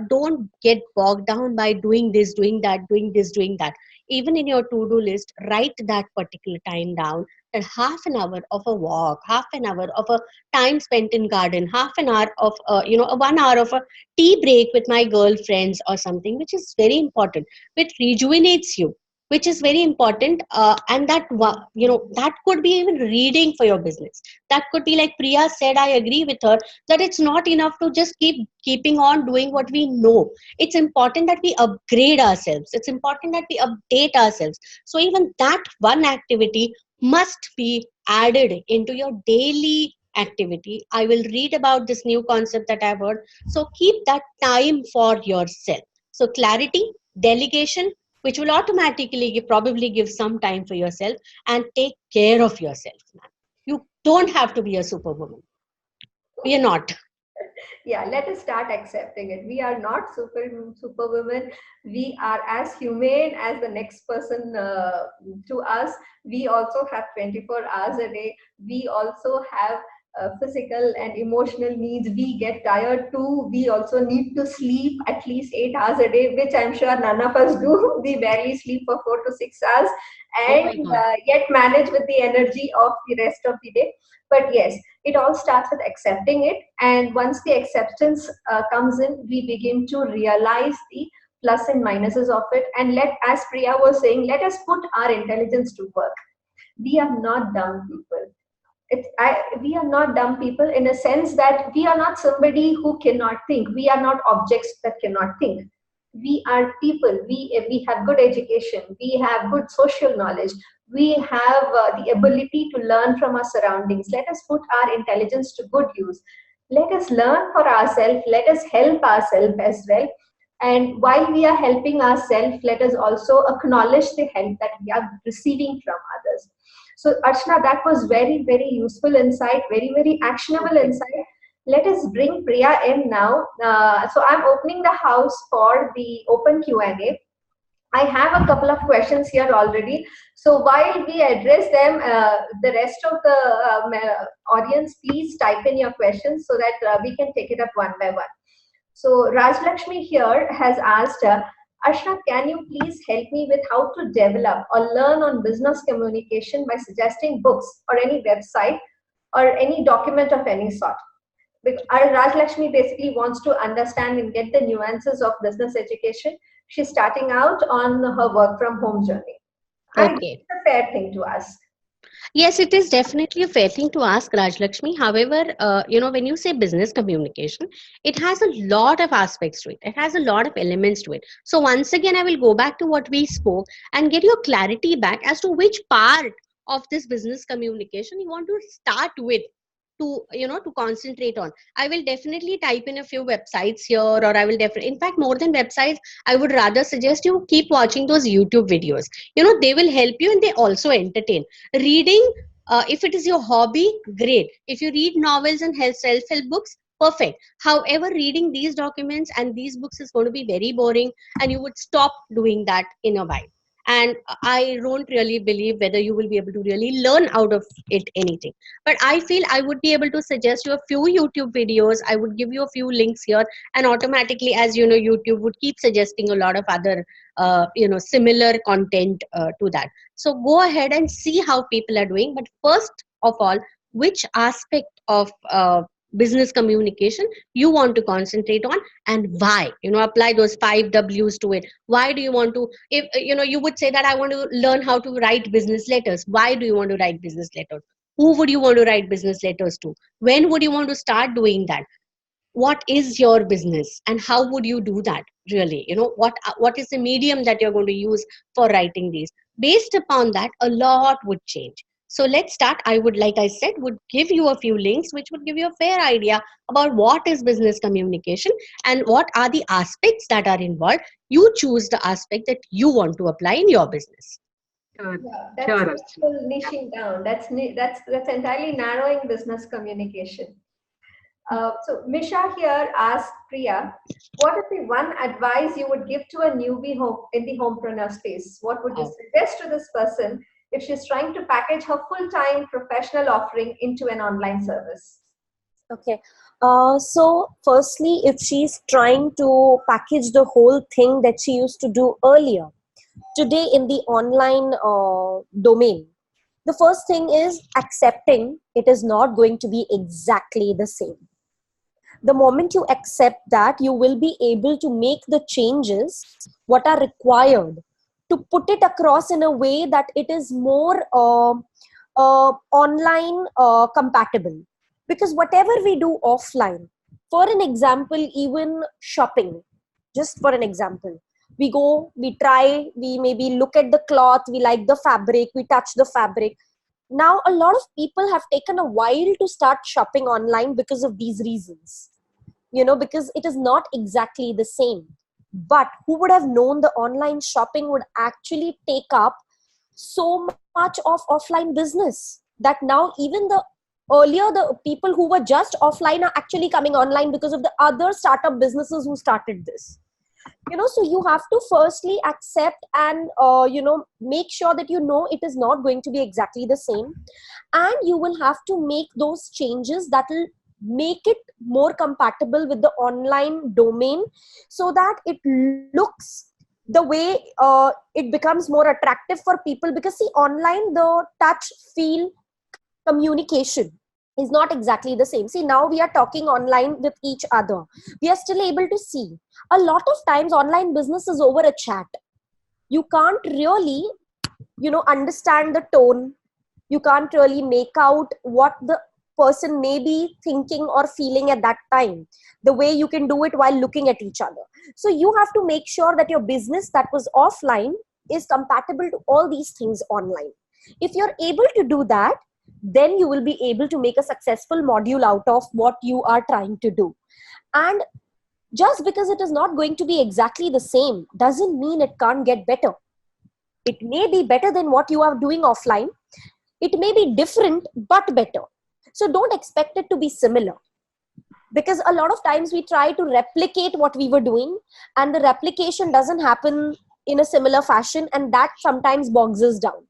Don't get bogged down by doing this, doing that, doing this, doing that. Even in your to-do list, write that particular time down. That half an hour of a walk, half an hour of a time spent in garden, half an hour of a 1 hour of a tea break with my girlfriends or something, which is very important, which rejuvenates you, which is very important. And that could be even reading for your business. That could be, like Priya said, I agree with her, that it's not enough to just keeping on doing what we know. It's important that we upgrade ourselves. It's important that we update ourselves. So even that one activity must be added into your daily activity. I will read about this new concept that I've heard. So keep that time for yourself. So clarity, delegation, which will automatically probably give some time for yourself, and take care of yourself. You don't have to be a superwoman. You're not. Yeah, let us start accepting it. We are not superwomen. We are as humane as the next person to us. We also have 24 hours a day. We also have physical and emotional needs. We get tired too. We also need to sleep at least 8 hours a day, which I'm sure none of us do. We barely sleep for 4 to 6 hours, Oh my and God. yet manage with the energy of the rest of the day. But yes, it all starts with accepting it, and once the acceptance comes in, we begin to realize the plus and minuses of it. And as Priya was saying, let us put our intelligence to work. We are not dumb people. We are not dumb people in a sense that we are not somebody who cannot think. We are not objects that cannot think. We are people. We have good education. We have good social knowledge. We have the ability to learn from our surroundings. Let us put our intelligence to good use. Let us learn for ourselves. Let us help ourselves as well. And while we are helping ourselves, let us also acknowledge the help that we are receiving from others. So, Archana, that was very, very useful insight, very, very actionable Okay. insight. Let us bring Priya in now. So, I'm opening the house for the open Q&A. I have a couple of questions here already. So while we address them, the rest of the audience, please type in your questions so that we can take it up one by one. So Rajlakshmi here has asked, Ashna, can you please help me with how to develop or learn on business communication by suggesting books or any website or any document of any sort? Raj Lakshmi basically wants to understand and get the nuances of business education. She's starting out on her work from home journey. I think Okay. it's a fair thing to ask. Yes, it is definitely a fair thing to ask, Rajlakshmi. However, when you say business communication, it has a lot of aspects to it. It has a lot of elements to it. So once again, I will go back to what we spoke and get your clarity back as to which part of this business communication you want to start with, to concentrate on. I will definitely type in a few websites here, or I will definitely, in fact, more than websites, I would rather suggest you keep watching those YouTube videos. They will help you, and they also entertain. Reading, if it is your hobby, great. If you read novels and self-help books, perfect. However, reading these documents and these books is going to be very boring, and you would stop doing that in a while. And I don't really believe whether you will be able to really learn out of it anything. But I feel I would be able to suggest you a few YouTube videos. I would give you a few links here, and automatically, as you know, YouTube would keep suggesting a lot of other similar content to that. So go ahead and see how people are doing. But first of all, which aspect of business communication you want to concentrate on, and why? Apply those 5 W's to it. Why do you want to? If you would say that I want to learn how to write business letters. Why do you want to write business letters? Who would you want to write business letters to? When would you want to start doing that? What is your business, and how would you do that? Really, what is the medium that you're going to use for writing these? Based upon that, a lot would change. So let's start. I would, like I said, would give you a few links which would give you a fair idea about what is business communication and what are the aspects that are involved. You choose the aspect that you want to apply in your business. Sure, Yeah, sure, that's Archana. useful niching down. That's entirely narrowing business communication. So Misha here asks Priya, what is the one advice you would give to a newbie home in the homepreneur space? What would you Oh, suggest to this person if she's trying to package her full-time professional offering into an online service? Okay. So firstly, if she's trying to package the whole thing that she used to do earlier, today in the online domain, the first thing is accepting it is not going to be exactly the same. The moment you accept that, you will be able to make the changes what are required to put it across in a way that it is more online compatible. Because whatever we do offline, for an example, even shopping, just for an example, we go, we try, we maybe look at the cloth, we like the fabric, we touch the fabric. Now a lot of people have taken a while to start shopping online because of these reasons, because it is not exactly the same. But who would have known the online shopping would actually take up so much of offline business, that now even the earlier the people who were just offline are actually coming online because of the other startup businesses who started this. So you have to firstly accept and make sure that it is not going to be exactly the same, and you will have to make those changes that will make it more compatible with the online domain, so that it looks the way it becomes more attractive for people. Because see, online, the touch, feel, communication is not exactly the same. See, now we are talking online with each other, we are still able to see. A lot of times online business is over a chat. You can't really understand the tone. You can't really make out what the person may be thinking or feeling at that time, the way you can do it while looking at each other. So you have to make sure that your business that was offline is compatible to all these things online. If you're able to do that, then you will be able to make a successful module out of what you are trying to do. And just because it is not going to be exactly the same doesn't mean it can't get better. It may be better than what you are doing offline. It may be different, but better. So don't expect it to be similar, because a lot of times we try to replicate what we were doing, and the replication doesn't happen in a similar fashion, and that sometimes bogs us down.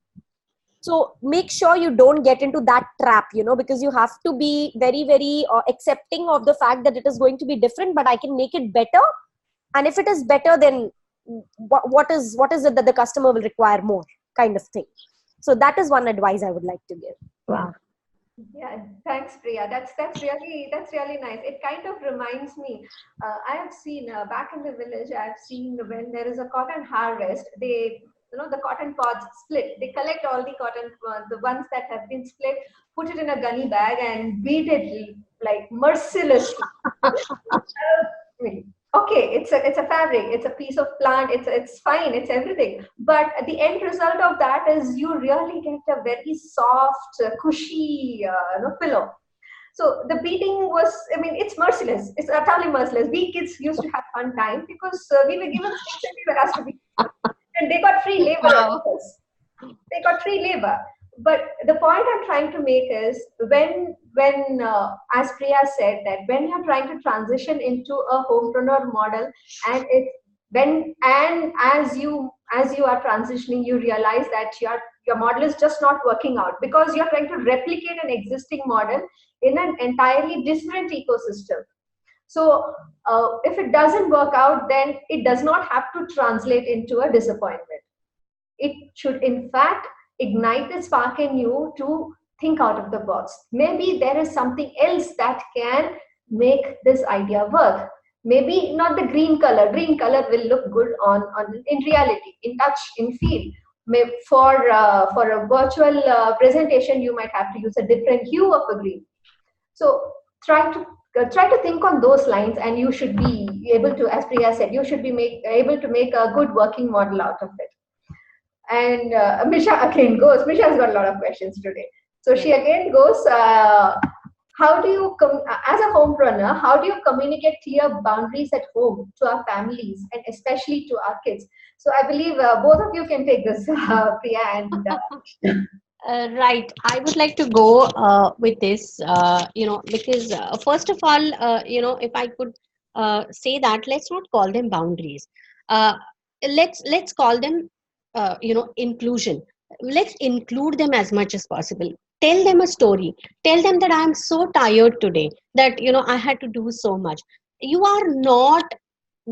So make sure you don't get into that trap, because you have to be very, very accepting of the fact that it is going to be different, but I can make it better. And if it is better, then what is it that the customer will require more, kind of thing. So that is one advice I would like to give. Wow. Yeah, thanks, Priya. That's really nice. It kind of reminds me. I have seen back in the village. I've seen when there is a cotton harvest, they the cotton pods split. They collect all the cotton, the ones that have been split, put it in a gunny bag, and beat it like mercilessly. Okay, it's a fabric, it's a piece of plant, it's fine, it's everything, but the end result of that is you really get a very soft, cushy pillow. So the beating was, it's merciless. It's utterly merciless. We kids used to have fun time because we were given sticks and we were asked to be, and they got free labor. Wow. They got free labor. But the point I'm trying to make is when as Priya said, that when you're trying to transition into a homepreneur model, and as you are transitioning, you realize that your model is just not working out because you're trying to replicate an existing model in an entirely different ecosystem. So if it doesn't work out, then it does not have to translate into a disappointment. It should, in fact, ignite the spark in you to think out of the box. Maybe there is something else that can make this idea work. Maybe not the green color. Green color will look good on in reality, in touch, in feel. For a virtual presentation, you might have to use a different hue of a green. So try to think on those lines, and you should be able to, as Priya said, you should be able to make a good working model out of it. And Misha again goes. Misha has got a lot of questions today. So she again goes, how do you, as a homepreneur, how do you communicate clear boundaries at home to our families and especially to our kids? So I believe both of you can take this, Priya and Right. I would like to go with this, because first of all, if I could say that, let's not call them boundaries. Uh, let's call them, inclusion. Let's include them as much as possible. Tell them a story. Tell them that I am so tired today, that I had to do so much. You are not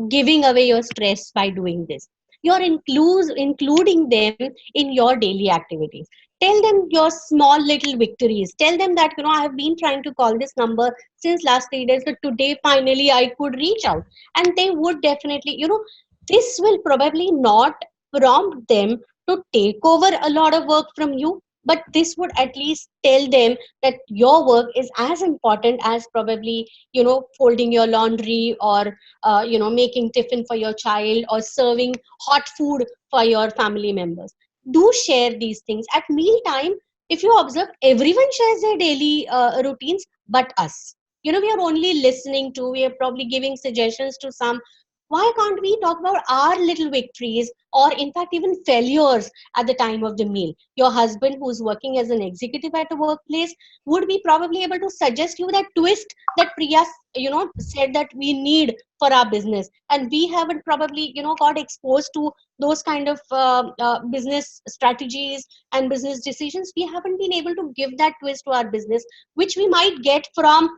giving away your stress by doing this. You're including them in your daily activities. Tell them your small little victories. Tell them that I have been trying to call this number since last 3 days, but today finally I could reach out. And they would definitely, this will probably not prompt them to take over a lot of work from you, but this would at least tell them that your work is as important as probably folding your laundry, or making tiffin for your child, or serving hot food for your family members. Do share these things at meal time. If you observe, everyone shares their daily routines but us. We are only listening to, we are probably giving suggestions to some, Why can't we talk about our little victories, or in fact even failures at the time of the meal? Your husband, who's working as an executive at a workplace, would be probably able to suggest you that twist that Priya said that we need for our business, and we haven't probably got exposed to those kind of business strategies and business decisions. We haven't been able to give that twist to our business, which we might get from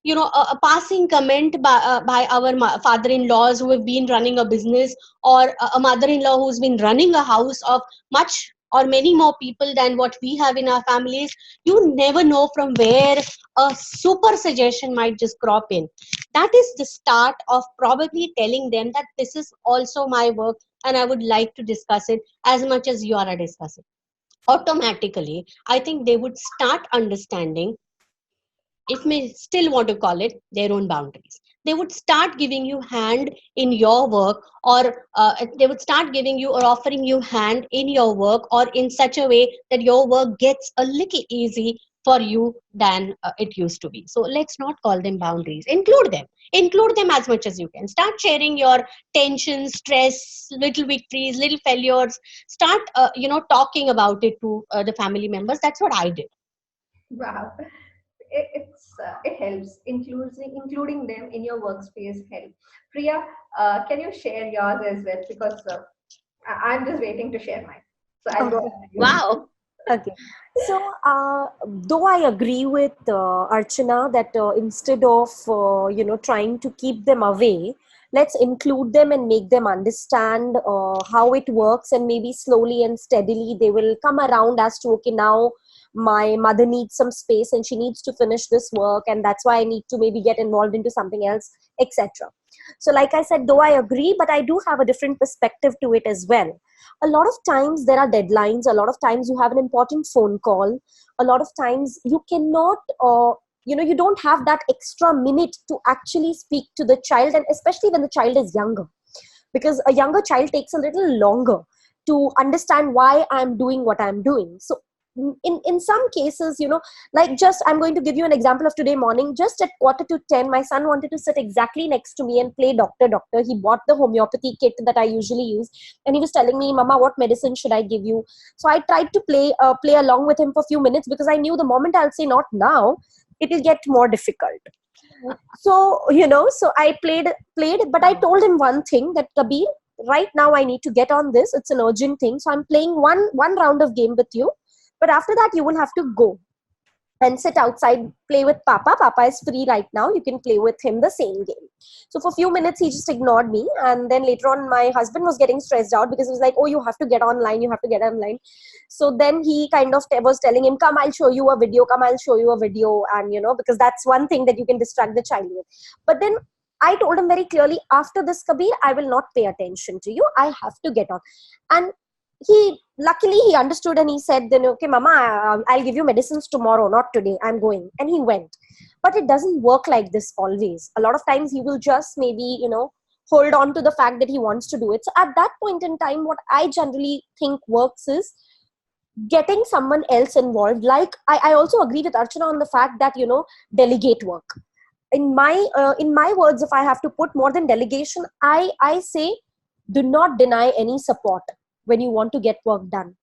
a passing comment by our father-in-laws who have been running a business, or a mother-in-law who's been running a house of much or many more people than what we have in our families. You never know from where a super suggestion might just crop in. That is the start of probably telling them that this is also my work, and I would like to discuss it as much as you are discussing. Automatically, I think they would start understanding, if may still want to call it, their own boundaries. They would start giving you hand in your work, or they would start giving you or offering you hand in your work, or in such a way that your work gets a little easy for you than it used to be. So let's not call them boundaries. Include them as much as you can. Start sharing your tension, stress, little victories, little failures. Start talking about it to the family members. That's what I did. Wow. It helps. Including them in your workspace help. Priya, can you share yours as well? Because I'm just waiting to share mine. So I'll go Okay. ahead. Wow. Okay. So, though I agree with Archana that instead of trying to keep them away, let's include them and make them understand how it works, and maybe slowly and steadily they will come around as to, okay, now my mother needs some space and she needs to finish this work, and that's why I need to maybe get involved into something else, etc. So, like I said, though I agree, but I do have a different perspective to it as well. A lot of times there are deadlines, a lot of times you have an important phone call, a lot of times you cannot you don't have that extra minute to actually speak to the child, and especially when the child is younger, because a younger child takes a little longer to understand why I'm doing what I'm doing. So in some cases, like, just I'm going to give you an example of today morning. Just at 9:45, my son wanted to sit exactly next to me and play doctor. He bought the homeopathy kit that I usually use, and he was telling me, Mama, what medicine should I give you? So I tried to play along with him for a few minutes, because I knew the moment I'll say not now, it will get more difficult. So so I played, but I told him one thing, that Kabir, right now I need to get on this, it's an urgent thing, so I'm playing one round of game with you, but after that you will have to go and sit outside, play with Papa is free right now, you can play with him the same game. So for a few minutes he just ignored me, and then later on my husband was getting stressed out, because he was like, oh, you have to get online. So then he kind of was telling him, come, I'll show you a video, and because that's one thing that you can distract the child with. But then I told him very clearly, after this, Kabir, I will not pay attention to you, I have to get on. And luckily he understood, and he said, then, okay, Mama, I'll give you medicines tomorrow, not today, I'm going. And he went. But it doesn't work like this always. A lot of times he will just maybe hold on to the fact that he wants to do it. So at that point in time, what I generally think works is getting someone else involved. Like, I also agree with Archana on the fact that delegate work. In my words, if I have to put more than delegation, I say, do not deny any support when you want to get work done.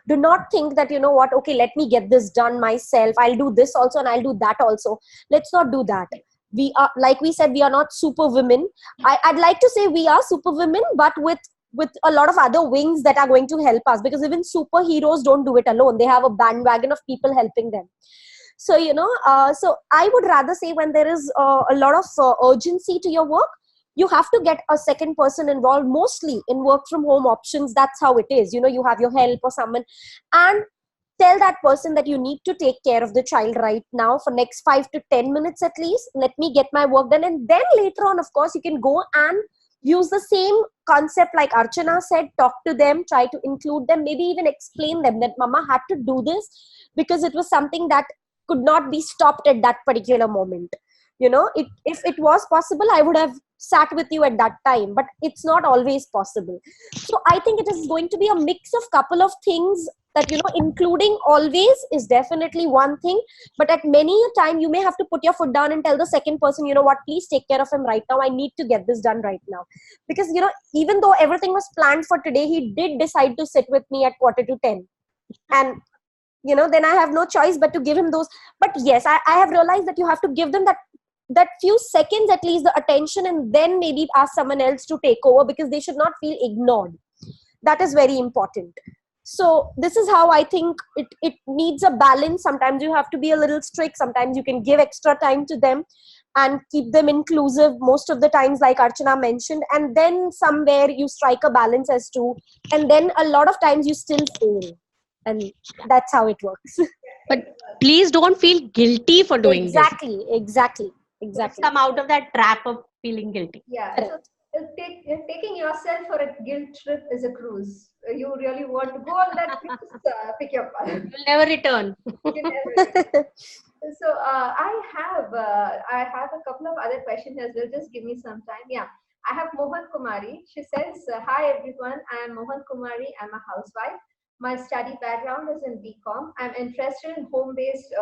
Do not think that, what, okay, let me get this done myself, I'll do this also and I'll do that also. Let's not do that. We are, like we said, we are not super women. I'd like to say we are super women, but with a lot of other wings that are going to help us, because even superheroes don't do it alone. They have a bandwagon of people helping them. So so I would rather say, when there is a lot of urgency to your work, you have to get a second person involved. Mostly in work from home options, that's how it is. You have your help or someone, and tell that person that you need to take care of the child right now for next 5 to 10 minutes at least. Let me get my work done, and then later on, of course, you can go and use the same concept like Archana said. Talk to them, try to include them, maybe even explain them that Mama had to do this because it was something that could not be stopped at that particular moment. If it was possible, I would have sat with you at that time, but it's not always possible. So I think it is going to be a mix of couple of things that, including always is definitely one thing, but at many a time you may have to put your foot down and tell the second person, what, please take care of him right now. I need to get this done right now. Because, even though everything was planned for today, he did decide to sit with me at 9:45. And, then I have no choice but to give him those. But yes, I have realized that you have to give them that few seconds, at least the attention, and then maybe ask someone else to take over, because they should not feel ignored. That is very important. So this is how I think it needs a balance. Sometimes you have to be a little strict. Sometimes you can give extra time to them and keep them inclusive most of the times, like Archana mentioned. And then somewhere you strike a balance as to, and then a lot of times you still fail. And that's how it works. But please don't feel guilty for doing this. Exactly. Let's come out of that trap of feeling guilty. Yeah. So taking yourself for a guilt trip is a cruise. You really want to go on that cruise, pick your call. You'll never return. So I have a couple of other questions as well. Just give me some time. Yeah. I have Mohan Kumari. She says, hi everyone. I am Mohan Kumari. I'm a housewife. My study background is in BCom. I'm interested in home-based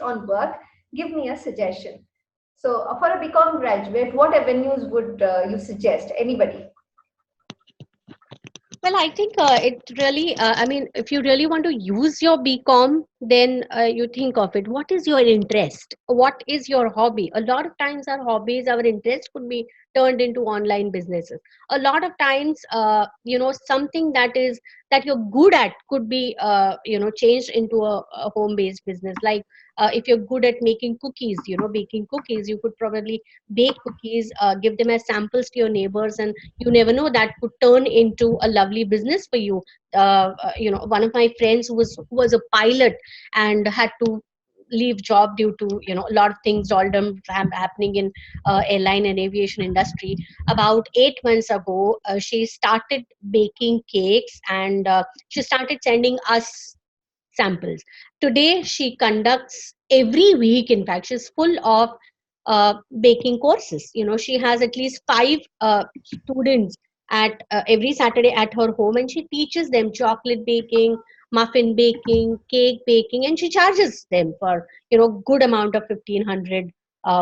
on work. Give me a suggestion. So for a BCom graduate, what avenues would you suggest? Anybody? Well, I think it really, if you really want to use your BCom, then you think of it. What is your interest? What is your hobby? A lot of times our hobbies, our interests could be turned into online businesses. A lot of times, something that you're good at could be, changed into a home-based business. Like if you're good at making cookies, baking cookies, you could probably bake cookies, give them as samples to your neighbors, and you never know, that could turn into a lovely business for you. One of my friends who was a pilot and had to leave job due to a lot of things all happening in airline and aviation industry. About 8 months ago, she started baking cakes, and she started sending us samples. Today she conducts every week, in fact she's full of baking courses. She has at least 5 students at every Saturday at her home, and she teaches them chocolate baking, muffin baking, cake baking, and she charges them for good amount of 1,500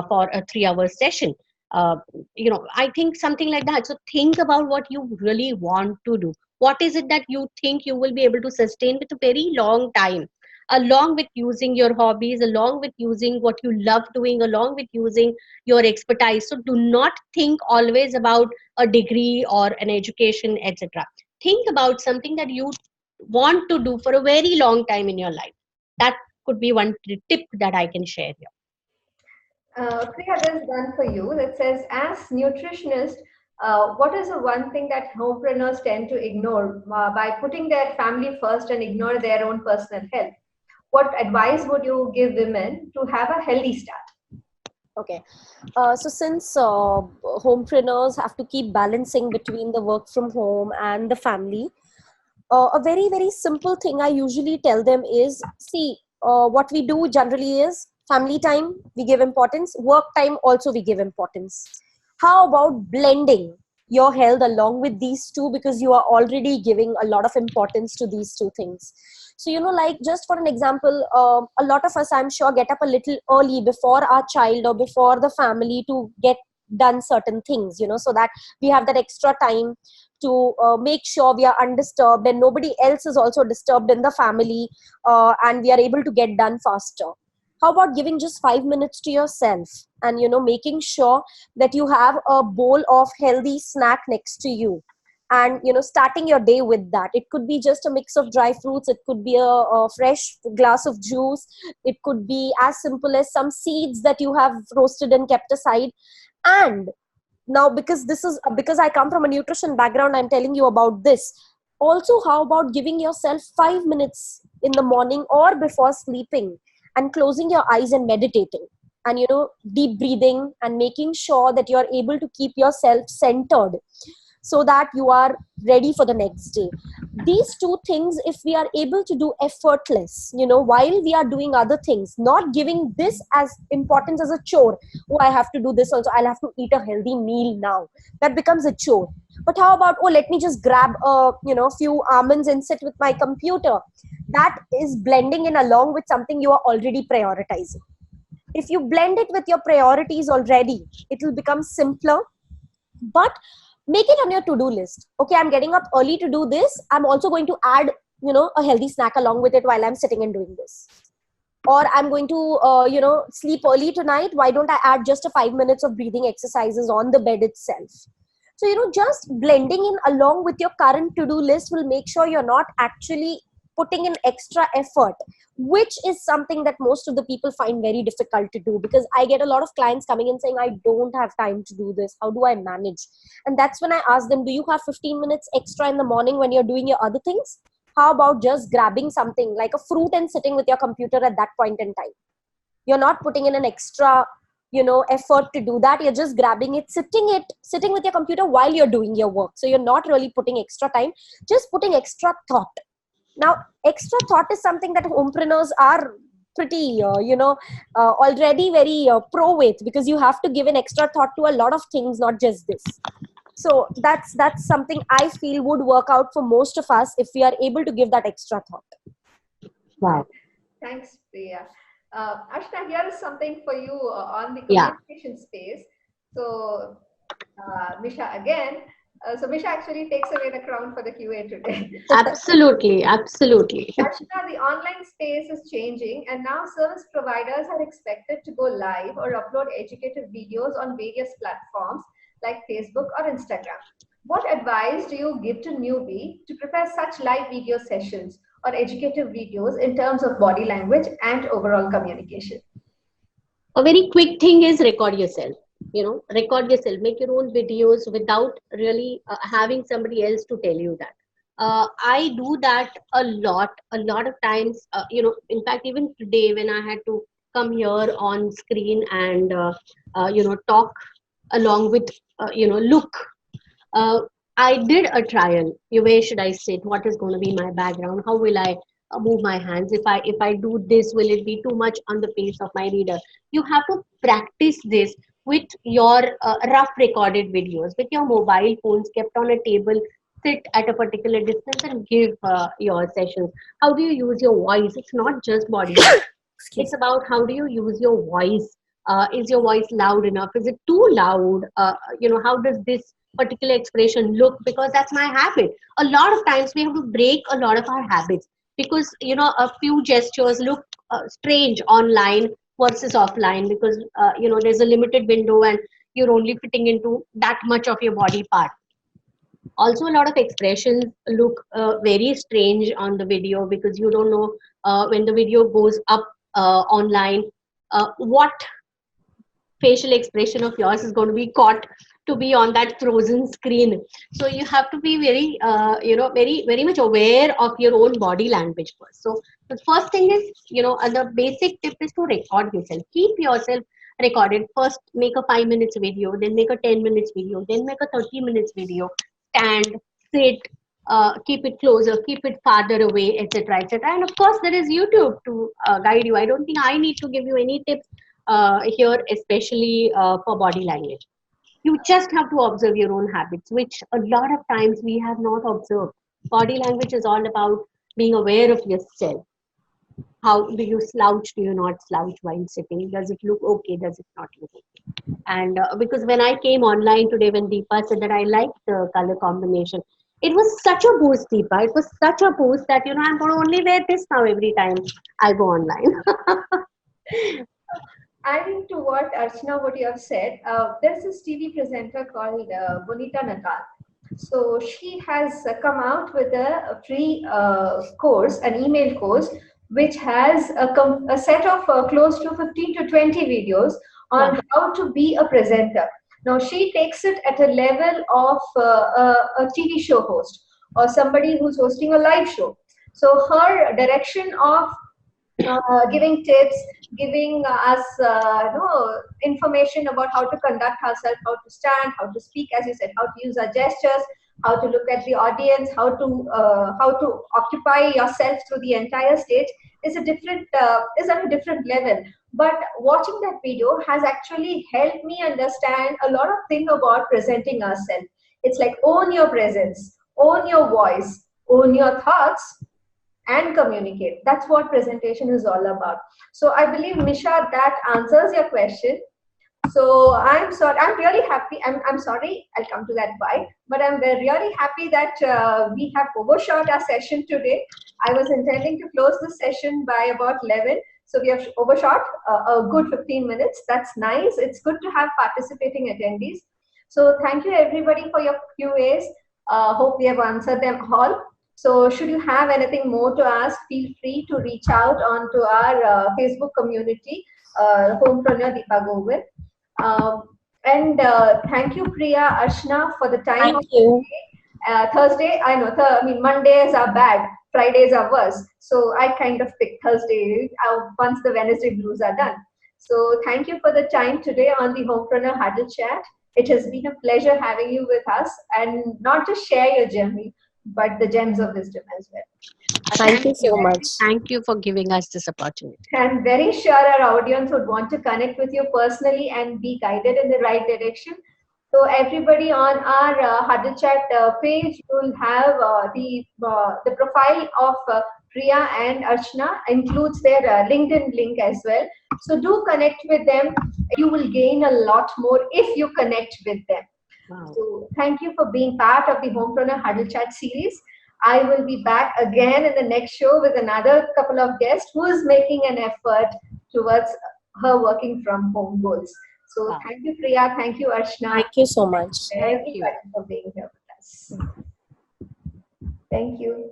for a 3-hour session. I think something like that. So think about what you really want to do. What is it that you think you will be able to sustain with a very long time, along with using your hobbies, along with using what you love doing, along with using your expertise. So do not think always about a degree or an education, etc. Think about something that you want to do for a very long time in your life. That could be one tip that I can share here. Priya, there's one for you that says, as nutritionist, what is the one thing that homepreneurs tend to ignore by putting their family first and ignore their own personal health? What advice would you give women to have a healthy start? Okay. So since homepreneurs have to keep balancing between the work from home and the family, a very, very simple thing I usually tell them is, see, what we do generally is family time, we give importance, work time also we give importance. How about blending your health along with these two, because you are already giving a lot of importance to these two things. So, like just for an example, a lot of us, I'm sure, get up a little early before our child or before the family to get done certain things, so that we have that extra time to make sure we are undisturbed and nobody else is also disturbed in the family, and we are able to get done faster. How about giving just 5 minutes to yourself and, making sure that you have a bowl of healthy snack next to you, and, starting your day with that. It could be just a mix of dry fruits. It could be a fresh glass of juice. It could be as simple as some seeds that you have roasted and kept aside. And now, because I come from a nutrition background, I'm telling you about this. Also, how about giving yourself 5 minutes in the morning or before sleeping and closing your eyes and meditating and, deep breathing and making sure that you're able to keep yourself centered. so that you are ready for the next day. These two things, if we are able to do effortless, while we are doing other things, not giving this as importance as a chore. Oh, I have to do this also, I'll have to eat a healthy meal now. That becomes a chore. But how about, oh, let me just grab a few almonds and sit with my computer. That is blending in along with something you are already prioritizing. If you blend it with your priorities already, it will become simpler. But make it on your to-do list. Okay, I'm getting up early to do this. I'm also going to add, a healthy snack along with it while I'm sitting and doing this. Or I'm going to, sleep early tonight. Why don't I add just a 5 minutes of breathing exercises on the bed itself? So, just blending in along with your current to-do list will make sure you're not actually putting in extra effort, which is something that most of the people find very difficult to do, because I get a lot of clients coming in saying, I don't have time to do this. How do I manage? And that's when I ask them, do you have 15 minutes extra in the morning when you're doing your other things? How about just grabbing something like a fruit and sitting with your computer at that point in time? You're not putting in an extra effort to do that. You're just grabbing it, sitting with your computer while you're doing your work. So you're not really putting extra time, just putting extra thought. Now, extra thought is something that homepreneurs are pretty, already very pro with, because you have to give an extra thought to a lot of things, not just this. So that's something I feel would work out for most of us if we are able to give that extra thought. Wow. Thanks, Priya. Ashna, here is something for you on the communication space. So, Misha again. So Misha actually takes away the crown for the QA today. Absolutely, absolutely. Ashna, the online space is changing, and now service providers are expected to go live or upload educative videos on various platforms like Facebook or Instagram. What advice do you give to newbie to prepare such live video sessions or educative videos in terms of body language and overall communication? A very quick thing is record yourself. Record yourself, make your own videos without really having somebody else to tell you that. I do that a lot of times. In fact, even today when I had to come here on screen and talk along with look, I did a trial. Where should I sit? What is going to be my background? How will I move my hands? If I do this, will it be too much on the pace of my reader? You have to practice this with your rough recorded videos, with your mobile phones kept on a table. Sit at a particular distance and give your sessions. How do you use your voice? It's not just body. It's about how do you use your voice. Is your voice loud enough? Is it too loud? How does this particular expression look? Because that's my habit. A lot of times we have to break a lot of our habits, because a few gestures look strange online versus offline, because there's a limited window and you're only fitting into that much of your body part. Also, a lot of expressions look very strange on the video, because you don't know when the video goes up online what facial expression of yours is going to be caught to be on that frozen screen. So you have to be very very much aware of your own body language first. So the first thing is, the basic tip is to record yourself. Keep yourself recorded. First make a 5 minutes video, then make a 10 minutes video, then make a 30 minutes video. Stand, sit, keep it closer, keep it farther away, etc., etc. And of course there is YouTube to guide you. I don't think I need to give you any tips here, especially for body language. You just have to observe your own habits, which a lot of times we have not observed. Body language is all about being aware of yourself. How do you slouch? Do you not slouch while sitting? Does it look okay? Does it not look okay? And because when I came online today, when Deepa said that I like the color combination, it was such a boost, Deepa. It was such a boost that, I'm going to only wear this now every time I go online. Adding to what Archana, what you have said, there's this TV presenter called Bonita Natal. So she has come out with a free course, an email course, which has a set of close to 15 to 20 videos on how to be a presenter. Now she takes it at a level of a TV show host or somebody who's hosting a live show. So her direction of giving tips, giving us information about how to conduct ourselves, how to stand, how to speak, as you said, how to use our gestures, how to look at the audience, how to occupy yourself through the entire stage is is at a different level. But watching that video has actually helped me understand a lot of things about presenting ourselves. It's like own your presence, own your voice, own your thoughts, and communicate. That's what presentation is all about. So I believe, Misha, that answers your question. So I'm sorry, I'm really happy. I'm sorry, I'll come to that why, but I'm really happy that we have overshot our session today. I was intending to close the session by about 11. So we have overshot a good 15 minutes. That's nice. It's good to have participating attendees. So thank you everybody for your QAs. Hope we have answered them all. So should you have anything more to ask, feel free to reach out onto our Facebook community, Homepreneur Deepa Govind. And thank you, Priya, Ashna, for the time. Thank you. Thursday, I know, Mondays are bad, Fridays are worse. So I kind of picked Thursday once the Wednesday blues are done. So thank you for the time today on the Homepreneur Huddle Chat. It has been a pleasure having you with us, and not just share your journey, but the gems of wisdom as well. Thank you so much. Thank you for giving us this opportunity. I'm very sure our audience would want to connect with you personally and be guided in the right direction. So everybody on our Huddle Chat page will have the profile of Priya and Archana, includes their LinkedIn link as well. So do connect with them. You will gain a lot more if you connect with them. Wow. So thank you for being part of the Homepreneur Huddle Chat series. I will be back again in the next show with another couple of guests who is making an effort towards her working from home goals. So Wow. thank you, Priya. Thank you, Archana. Thank you so much. Everybody for being here with us. Thank you.